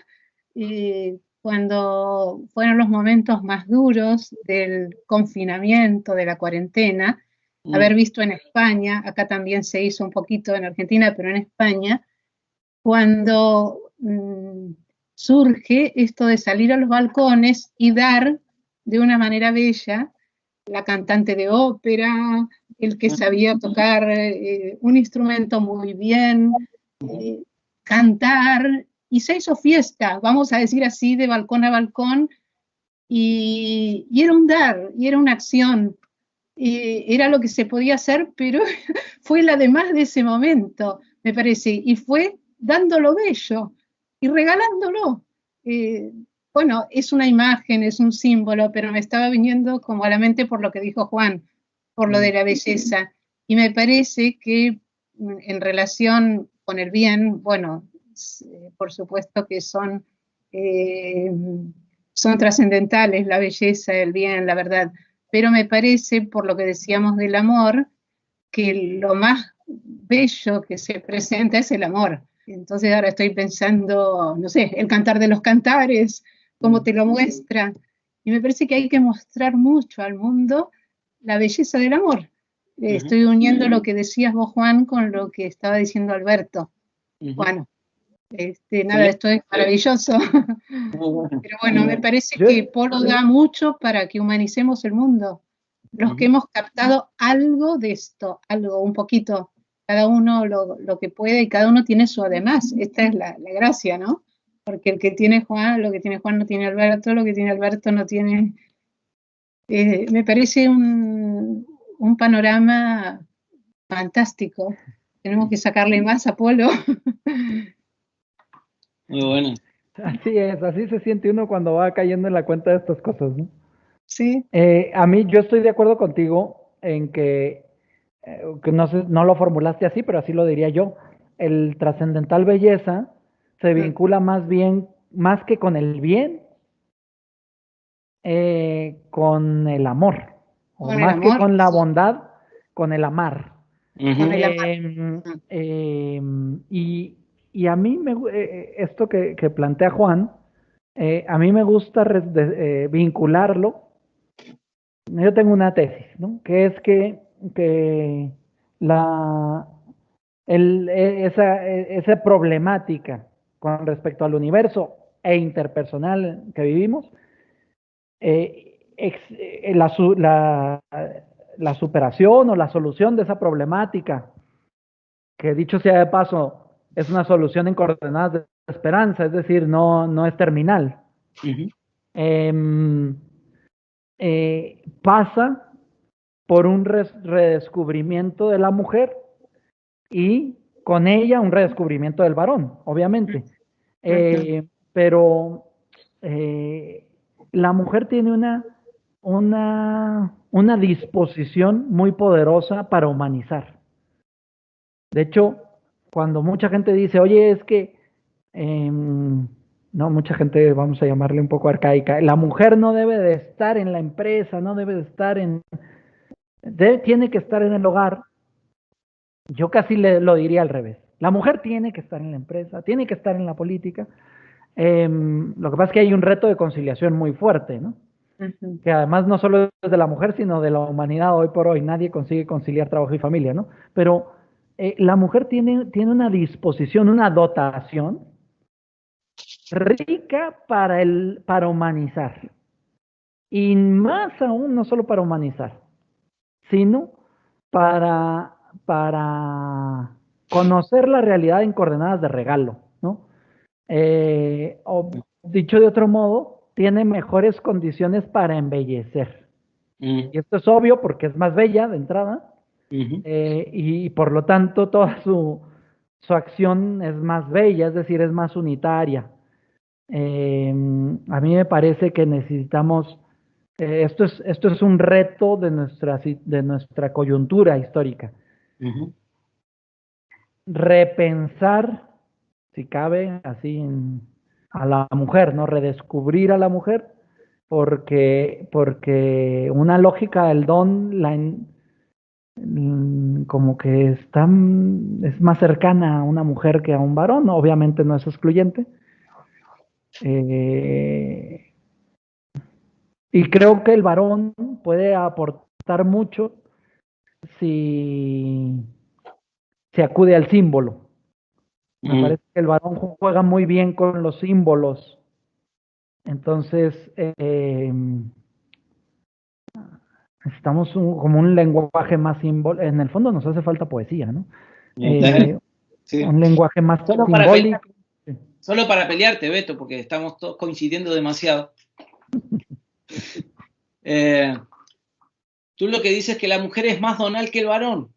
cuando fueron los momentos más duros del confinamiento, de la cuarentena, haber visto en España, acá también se hizo un poquito en Argentina, pero en España, cuando surge esto de salir a los balcones y dar de una manera bella, la cantante de ópera, el que sabía tocar un instrumento muy bien, cantar, y se hizo fiesta, vamos a decir así, de balcón a balcón, y era un dar, y era una acción, era lo que se podía hacer, pero fue la de más de ese momento, me parece, y fue dándolo bello y regalándolo. Bueno, es una imagen, es un símbolo, pero me estaba viniendo como a la mente por lo que dijo Juan, por lo de la belleza. Y me parece que en relación con el bien, bueno, por supuesto que son trascendentales la belleza, el bien, la verdad, pero me parece, por lo que decíamos del amor, que lo más bello que se presenta es el amor. Entonces ahora estoy pensando, no sé, el cantar de los cantares, cómo te lo muestra. Y me parece que hay que mostrar mucho al mundo la belleza del amor. Estoy uniendo lo que decías vos, Juan, con lo que estaba diciendo Alberto. Bueno, nada, esto es maravilloso. Pero bueno, me parece que Polo da mucho para que humanicemos el mundo. Los que hemos captado algo de esto, algo, un poquito, cada uno lo que puede y cada uno tiene su además. Esta es la gracia, ¿no? Porque el que tiene Juan, lo que tiene Juan no tiene Alberto, lo que tiene Alberto no tiene... me parece un panorama fantástico. Tenemos que sacarle más a Polo. Muy bueno. Así es, así se siente uno cuando va cayendo en la cuenta de estas cosas, ¿no? Sí. A mí, yo estoy de acuerdo contigo en que no sé, no lo formulaste así, pero así lo diría yo. El trascendental belleza se vincula más bien, más que con el bien, con el amor. O Con el más que amor, con la sí. bondad, con el amar. Con el amar. Y a mí, esto que plantea Juan, a mí me gusta vincularlo. Yo tengo una tesis, ¿no? Que es que esa problemática con respecto al universo e interpersonal que vivimos, la superación o la solución de esa problemática, que dicho sea de paso, es una solución en coordenadas de esperanza, es decir, no es terminal. Pasa por un redescubrimiento de la mujer y con ella un redescubrimiento del varón, obviamente. Pero la mujer tiene una disposición muy poderosa para humanizar. De hecho, cuando mucha gente dice, oye, es que, no, mucha gente, vamos a llamarle un poco arcaica, la mujer no debe de estar en la empresa, no debe de estar tiene que estar en el hogar. Yo casi lo diría al revés. La mujer tiene que estar en la empresa, tiene que estar en la política. Lo que pasa es que hay un reto de conciliación muy fuerte, ¿no? Ujú. Que además no solo es de la mujer, sino de la humanidad hoy por hoy. Nadie consigue conciliar trabajo y familia, ¿no? Pero la mujer tiene una disposición, una dotación rica para humanizar. Y más aún, no solo para humanizar, sino para, para conocer la realidad en coordenadas de regalo, ¿no? O dicho de otro modo, tiene mejores condiciones para embellecer. Y esto es obvio porque es más bella de entrada, y por lo tanto toda su acción es más bella, es decir, es más unitaria. A mí me parece que necesitamos, esto es un reto de nuestra coyuntura histórica. Repensar, si cabe, así a la mujer, ¿no? Redescubrir a la mujer, porque una lógica del don como que es más cercana a una mujer que a un varón, obviamente no es excluyente. Y creo que el varón puede aportar mucho si se acude al símbolo. Me parece que el varón juega muy bien con los símbolos. Entonces, necesitamos como un lenguaje más simbólico. En el fondo nos hace falta poesía, ¿no? Sí. Un lenguaje más Solo simbólico. Solo para pelearte, Beto, porque estamos todos coincidiendo demasiado. Tú lo que dices es que la mujer es más donal que el varón.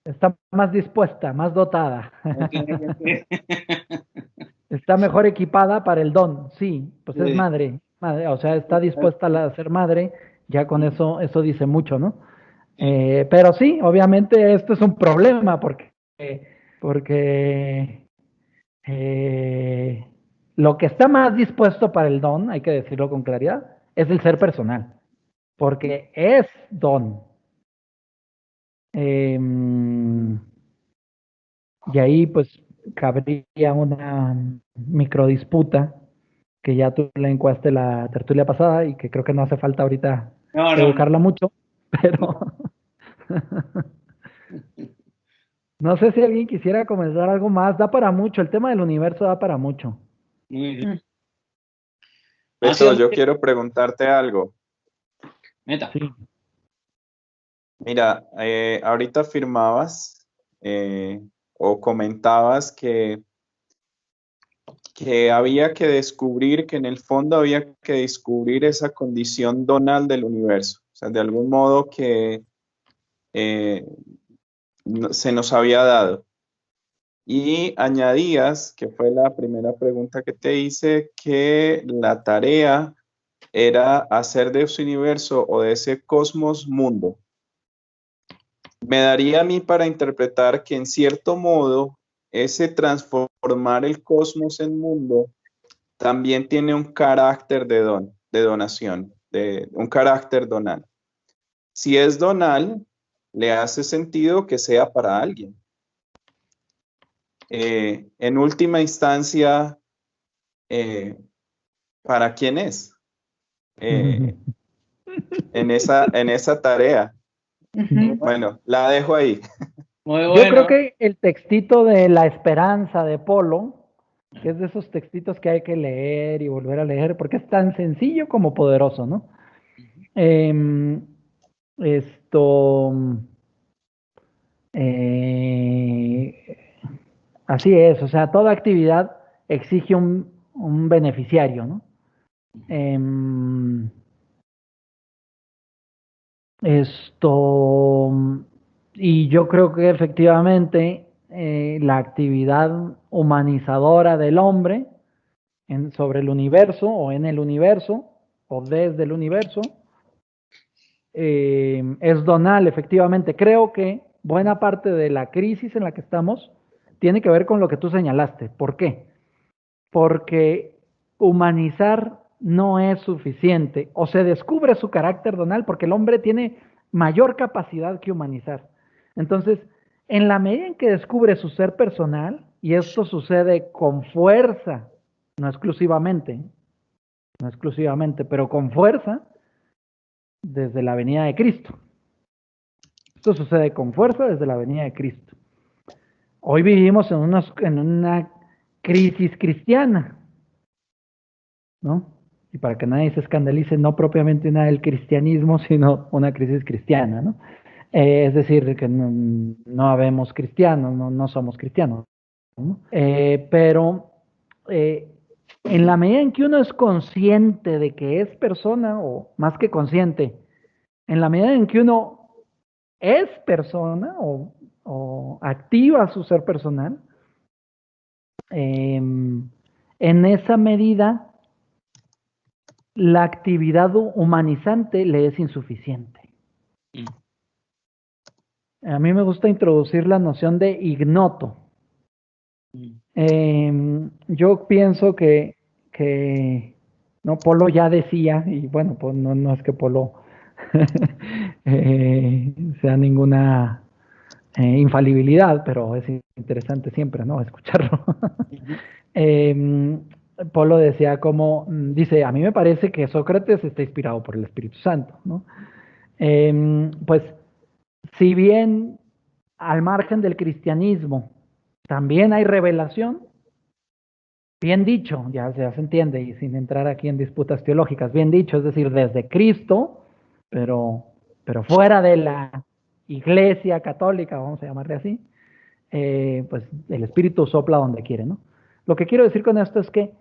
Está más dispuesta, más dotada. Okay. Está mejor equipada para el don, sí, pues Sí. es madre, o sea, está dispuesta a ser madre, ya con eso dice mucho, ¿no? Pero sí, obviamente esto es un problema porque lo que está más dispuesto para el don, hay que decirlo con claridad, es el ser personal, porque es don. Y ahí pues cabría una microdisputa que ya tú le encuaste la tertulia pasada y que creo que no hace falta ahorita educarla mucho, pero no sé si alguien quisiera comenzar algo más, da para mucho, el tema del universo da para mucho. Muy bien. Beto, yo quiero preguntarte algo. Meta. Sí. Mira, ahorita afirmabas o comentabas que había que descubrir, que en el fondo había que descubrir esa condición donal del universo. O sea, de algún modo que se nos había dado. Y añadías, que fue la primera pregunta que te hice, que la tarea era hacer de ese universo o de ese cosmos mundo. Me daría a mí para interpretar que en cierto modo ese transformar el cosmos en mundo también tiene un carácter de donación, un carácter donal. Si es donal, le hace sentido que sea para alguien. En última instancia, ¿para quién es? En esa tarea. Bueno, la dejo ahí. Muy bueno. Yo creo que el textito de La Esperanza de Polo, que es de esos textitos que hay que leer y volver a leer, porque es tan sencillo como poderoso, ¿no? Así es, o sea, toda actividad exige un beneficiario, ¿no? Y yo creo que efectivamente la actividad humanizadora del hombre sobre el universo, o en el universo, o desde el universo, es donal, efectivamente. Creo que buena parte de la crisis en la que estamos tiene que ver con lo que tú señalaste. ¿Por qué? Porque humanizar no es suficiente, o se descubre su carácter donal, porque el hombre tiene mayor capacidad que humanizar. Entonces, en la medida en que descubre su ser personal, y esto sucede con fuerza, no exclusivamente, pero con fuerza, desde la venida de Cristo. Esto sucede con fuerza desde la venida de Cristo. Hoy vivimos en una crisis cristiana, ¿no? Y para que nadie se escandalice, no propiamente una del cristianismo, sino una crisis cristiana, ¿no? Es decir, que no habemos cristianos, no somos cristianos, ¿no? Pero en la medida en que uno es consciente de que es persona, o más que consciente, en la medida en que uno es persona o activa su ser personal, en esa medida la actividad humanizante le es insuficiente. A mí me gusta introducir la noción de ignoto. Yo pienso que no, Polo ya decía, y bueno, pues no es que Polo sea ninguna infalibilidad, pero es interesante siempre, ¿no? Escucharlo. Polo decía dice, a mí me parece que Sócrates está inspirado por el Espíritu Santo, ¿no? Pues, si bien al margen del cristianismo también hay revelación, bien dicho, ya se entiende, y sin entrar aquí en disputas teológicas, bien dicho, es decir, desde Cristo, pero fuera de la Iglesia católica, vamos a llamarle así, pues el Espíritu sopla donde quiere, ¿no? Lo que quiero decir con esto es que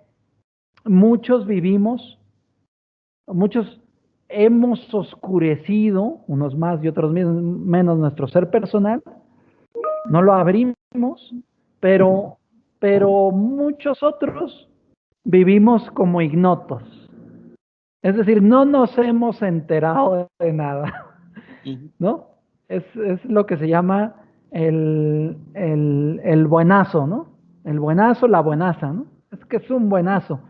muchos hemos oscurecido, unos más y otros menos, nuestro ser personal, no lo abrimos, pero muchos otros vivimos como ignotos. Es decir, no nos hemos enterado de nada, ¿no? Es lo que se llama el buenazo, ¿no? El buenazo, la buenaza, ¿no? Es que es un buenazo,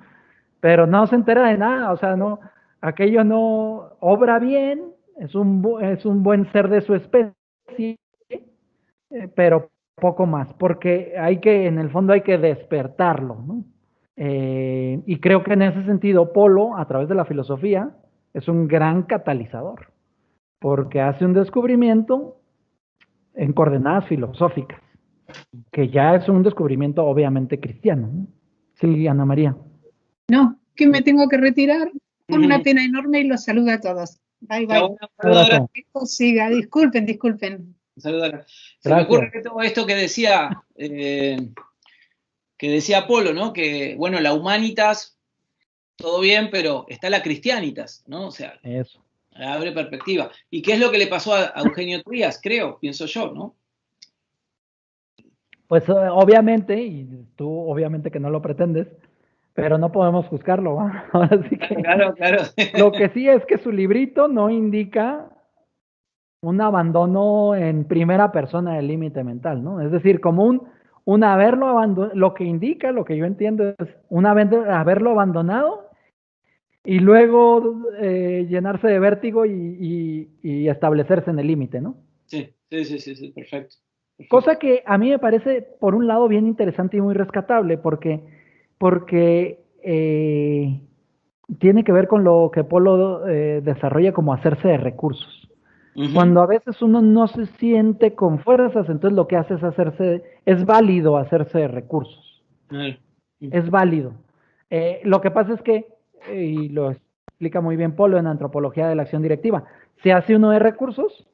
pero no se entera de nada, o sea, no, aquello no obra bien, es un buen ser de su especie, pero poco más, porque en el fondo hay que despertarlo, ¿no? Y creo que en ese sentido Polo, a través de la filosofía, es un gran catalizador, porque hace un descubrimiento en coordenadas filosóficas, que ya es un descubrimiento obviamente cristiano, ¿no? Sí, Ana María. No, que me tengo que retirar con una pena enorme y los saludo a todos. Bye, bye. Siga, disculpen. Se me ocurre que todo esto que decía Polo, ¿no? Que, bueno, la humanitas, todo bien, pero está la cristianitas, ¿no? O sea, eso abre perspectiva. ¿Y qué es lo que le pasó a Eugenio Trías, pienso yo, ¿no? Pues obviamente, y tú obviamente que no lo pretendes, pero no podemos juzgarlo, ¿va? Ahora sí que claro. Lo que sí es que su librito no indica un abandono en primera persona del límite mental, ¿no? Es decir, como un haberlo abandonado, lo que indica, lo que yo entiendo es haberlo abandonado y luego llenarse de vértigo y establecerse en el límite, ¿no? Sí, perfecto. Cosa que a mí me parece, por un lado, bien interesante y muy rescatable, porque tiene que ver con lo que Polo desarrolla como hacerse de recursos. Cuando a veces uno no se siente con fuerzas, entonces lo que hace es válido hacerse de recursos. Es válido. Lo que pasa es que, y lo explica muy bien Polo en Antropología de la Acción Directiva, se hace uno de recursos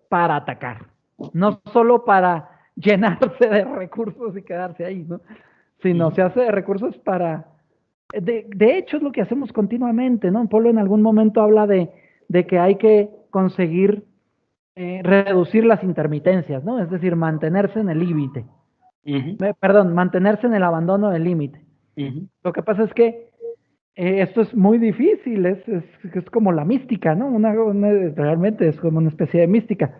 para atacar, no solo para llenarse de recursos y quedarse ahí, ¿no? Sino se hace de recursos para... De hecho, es lo que hacemos continuamente, ¿no? Polo en algún momento habla de que hay que conseguir reducir las intermitencias, ¿no? Es decir, mantenerse en el límite. Perdón, mantenerse en el abandono del límite. Lo que pasa es que esto es muy difícil, es como la mística, ¿no? Realmente es como una especie de mística.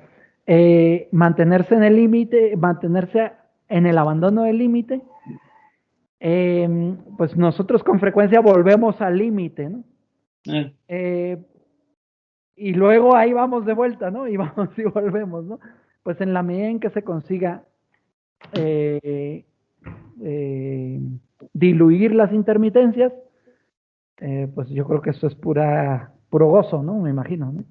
Mantenerse en el límite, mantenerse en el abandono del límite, pues nosotros con frecuencia volvemos al límite, ¿no? Y luego ahí vamos de vuelta, ¿no? Y vamos y volvemos, ¿no? Pues en la medida en que se consiga diluir las intermitencias, pues yo creo que eso es puro gozo, ¿no? Me imagino, ¿no?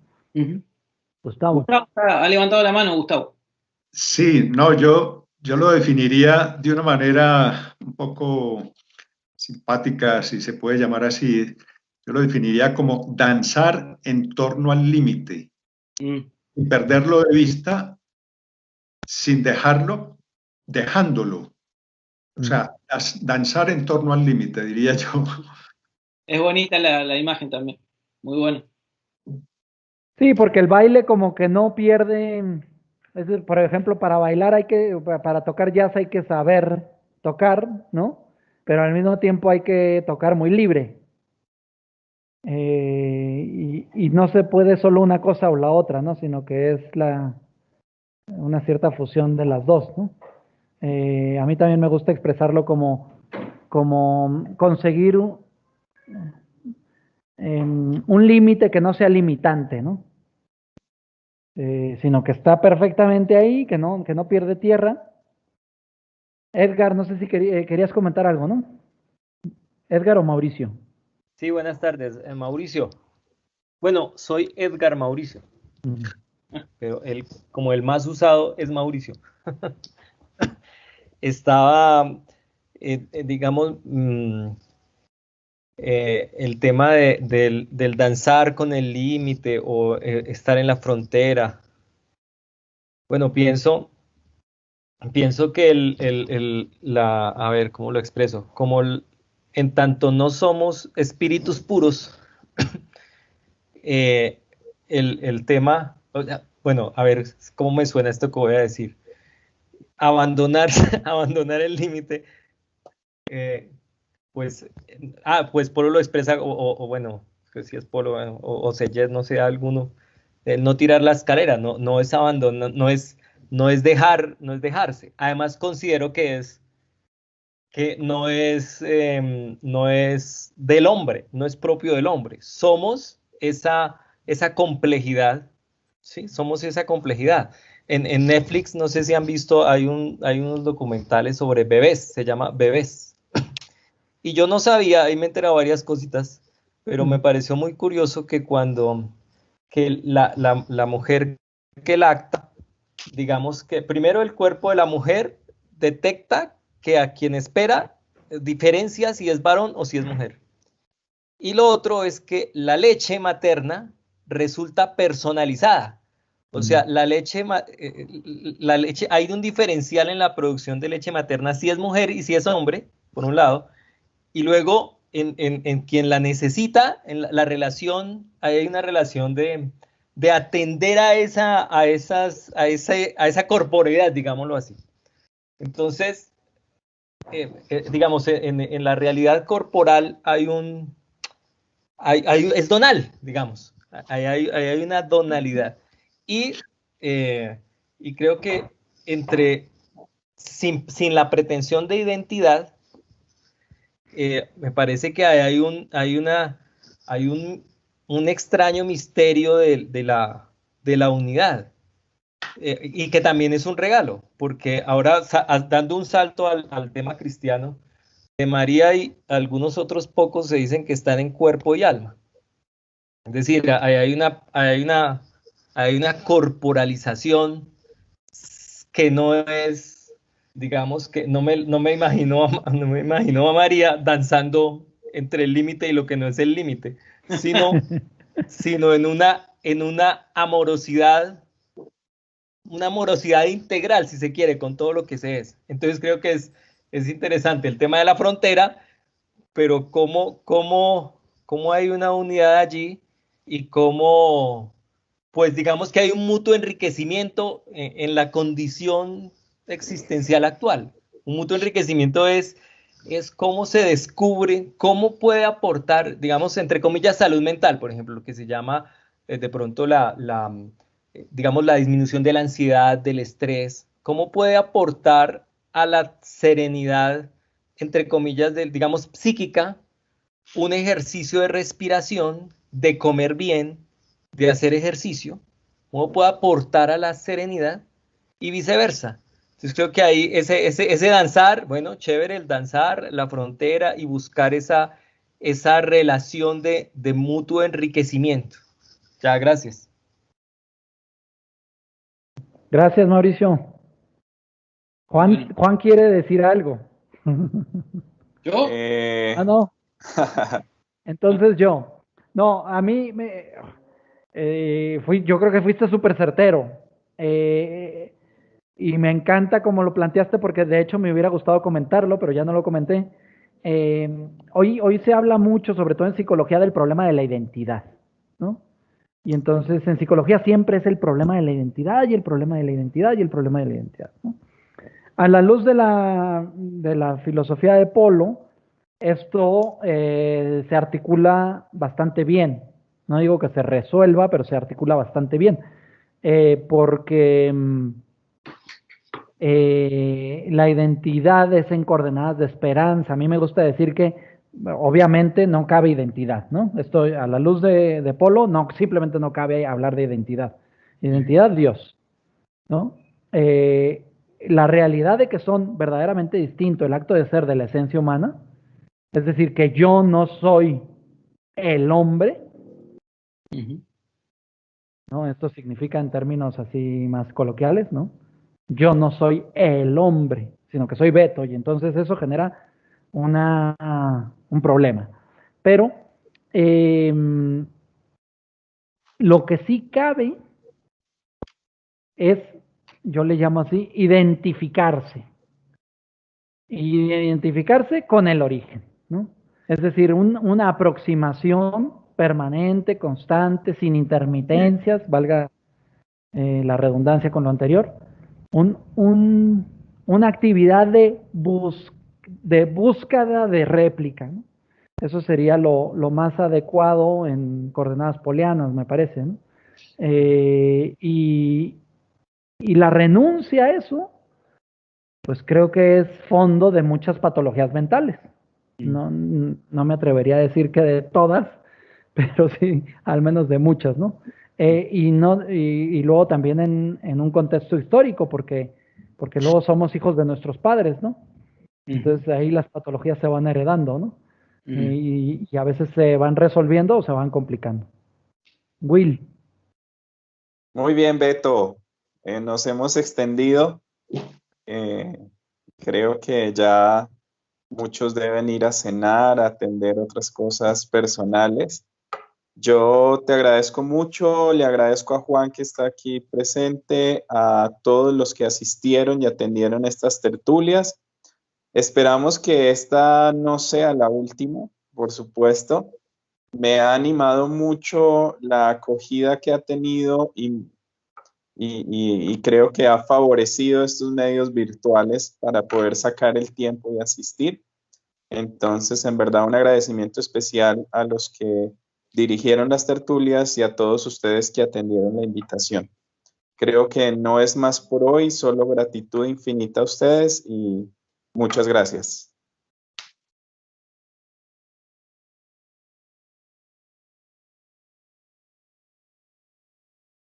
Gustavo. Gustavo ha levantado la mano, Gustavo. Sí, no, yo lo definiría de una manera un poco simpática, si se puede llamar así. Yo lo definiría como danzar en torno al límite, sin perderlo de vista, sin dejarlo, dejándolo. O sea, danzar en torno al límite, diría yo. Es bonita la imagen también, muy buena. Sí, porque el baile como que no pierde, es decir, por ejemplo, para bailar para tocar jazz hay que saber tocar, ¿no? Pero al mismo tiempo hay que tocar muy libre. Y no se puede solo una cosa o la otra, ¿no? Sino que es una cierta fusión de las dos, ¿no? A mí también me gusta expresarlo como conseguir un límite que no sea limitante, ¿no? Sino que está perfectamente ahí, que no pierde tierra. Edgar, no sé si querías comentar algo, ¿no? Edgar o Mauricio. Sí, buenas tardes, Mauricio. Bueno, soy Edgar Mauricio, pero como el más usado es Mauricio. Estaba, digamos, el tema del danzar con el límite o estar en la frontera. Bueno, pienso que a ver, ¿cómo lo expreso? En tanto no somos espíritus puros, el tema, bueno, a ver, ¿cómo me suena esto que voy a decir? Abandonar el límite, pues Polo lo expresa, o bueno, que si es Polo, o Seyes, no sé, alguno, no tirar la escalera, no es abandonar, no es dejarse. Además, considero que no es del hombre, no es propio del hombre. Somos esa complejidad, ¿sí? Somos esa complejidad. En Netflix, no sé si han visto, hay unos documentales sobre bebés, se llama Bebés. Y yo no sabía, ahí me he enterado varias cositas, pero me pareció muy curioso que que la mujer que lacta, digamos que primero el cuerpo de la mujer detecta que a quien espera diferencia si es varón o si es mujer. Y lo otro es que la leche materna resulta personalizada. O sea, la leche, hay un diferencial en la producción de leche materna si es mujer y si es hombre, por un lado, y luego en quien la necesita, en la relación, hay una relación de atender a esa corporeidad, digámoslo así. Entonces, digamos, en la realidad corporal es donal, digamos, hay una donalidad. Y creo que sin la pretensión de identidad, me parece que hay un extraño misterio de la unidad, y que también es un regalo, porque ahora dando un salto al tema cristiano, de María y algunos otros pocos se dicen que están en cuerpo y alma. Es decir, hay una corporalización que no es, digamos, que no me imagino a María danzando entre el límite y lo que no es el límite, sino en una amorosidad integral, si se quiere, con todo lo que se es. Entonces creo que es interesante el tema de la frontera, pero cómo hay una unidad allí y cómo, pues digamos que hay un mutuo enriquecimiento en la condición existencial actual. Un mutuo enriquecimiento es es cómo se descubre, cómo puede aportar, digamos, entre comillas, salud mental, por ejemplo, lo que se llama de pronto digamos, la disminución de la ansiedad, del estrés, cómo puede aportar a la serenidad, entre comillas, digamos, psíquica, un ejercicio de respiración, de comer bien, de hacer ejercicio, cómo puede aportar a la serenidad y viceversa. Entonces creo que ahí ese danzar, bueno, chévere el danzar, la frontera y buscar esa relación de mutuo enriquecimiento. Ya, gracias. Gracias, Mauricio. Juan quiere decir algo. ¿Yo? No. Entonces yo. No, a mí yo creo que fuiste súper certero. Y me encanta como lo planteaste porque de hecho me hubiera gustado comentarlo, pero ya no lo comenté. Hoy se habla mucho, sobre todo en psicología, del problema de la identidad, ¿no? Y entonces en psicología siempre es el problema de la identidad y el problema de la identidad y el problema de la identidad, ¿no? A la luz de la filosofía de Polo, esto se articula bastante bien. No digo que se resuelva, pero se articula bastante bien. Porque la identidad es en coordenadas de esperanza. A mí me gusta decir que obviamente no cabe identidad, ¿no? Esto a la luz de Polo, no, simplemente no cabe hablar de identidad. Identidad, Dios, ¿no? La realidad de que son verdaderamente distintos el acto de ser de la esencia humana, es decir, que yo no soy el hombre, ¿no? Esto significa en términos así más coloquiales, ¿no? Yo no soy el hombre, sino que soy Beto, y entonces eso genera un problema. Pero lo que sí cabe es, yo le llamo así, identificarse. Y identificarse con el origen, ¿no? Es decir, una aproximación permanente, constante, sin intermitencias, valga la redundancia con lo anterior, una actividad de búsqueda de réplica, ¿no? Eso sería lo más adecuado en coordenadas polianas, me parece, ¿no? Y la renuncia a eso, pues creo que es fondo de muchas patologías mentales. No me atrevería a decir que de todas, pero sí, al menos de muchas, ¿no? Y luego también en un contexto histórico, porque luego somos hijos de nuestros padres, ¿no? Entonces ahí las patologías se van heredando, ¿no? Y a veces se van resolviendo o se van complicando. Will. Muy bien, Beto. Nos hemos extendido. Creo que ya muchos deben ir a cenar, a atender otras cosas personales. Yo te agradezco mucho, le agradezco a Juan que está aquí presente, a todos los que asistieron y atendieron estas tertulias. Esperamos que esta no sea la última, por supuesto. Me ha animado mucho la acogida que ha tenido y creo que ha favorecido estos medios virtuales para poder sacar el tiempo y asistir. Entonces, en verdad, un agradecimiento especial a los que dirigieron las tertulias y a todos ustedes que atendieron la invitación. Creo que no es más por hoy, solo gratitud infinita a ustedes y muchas gracias.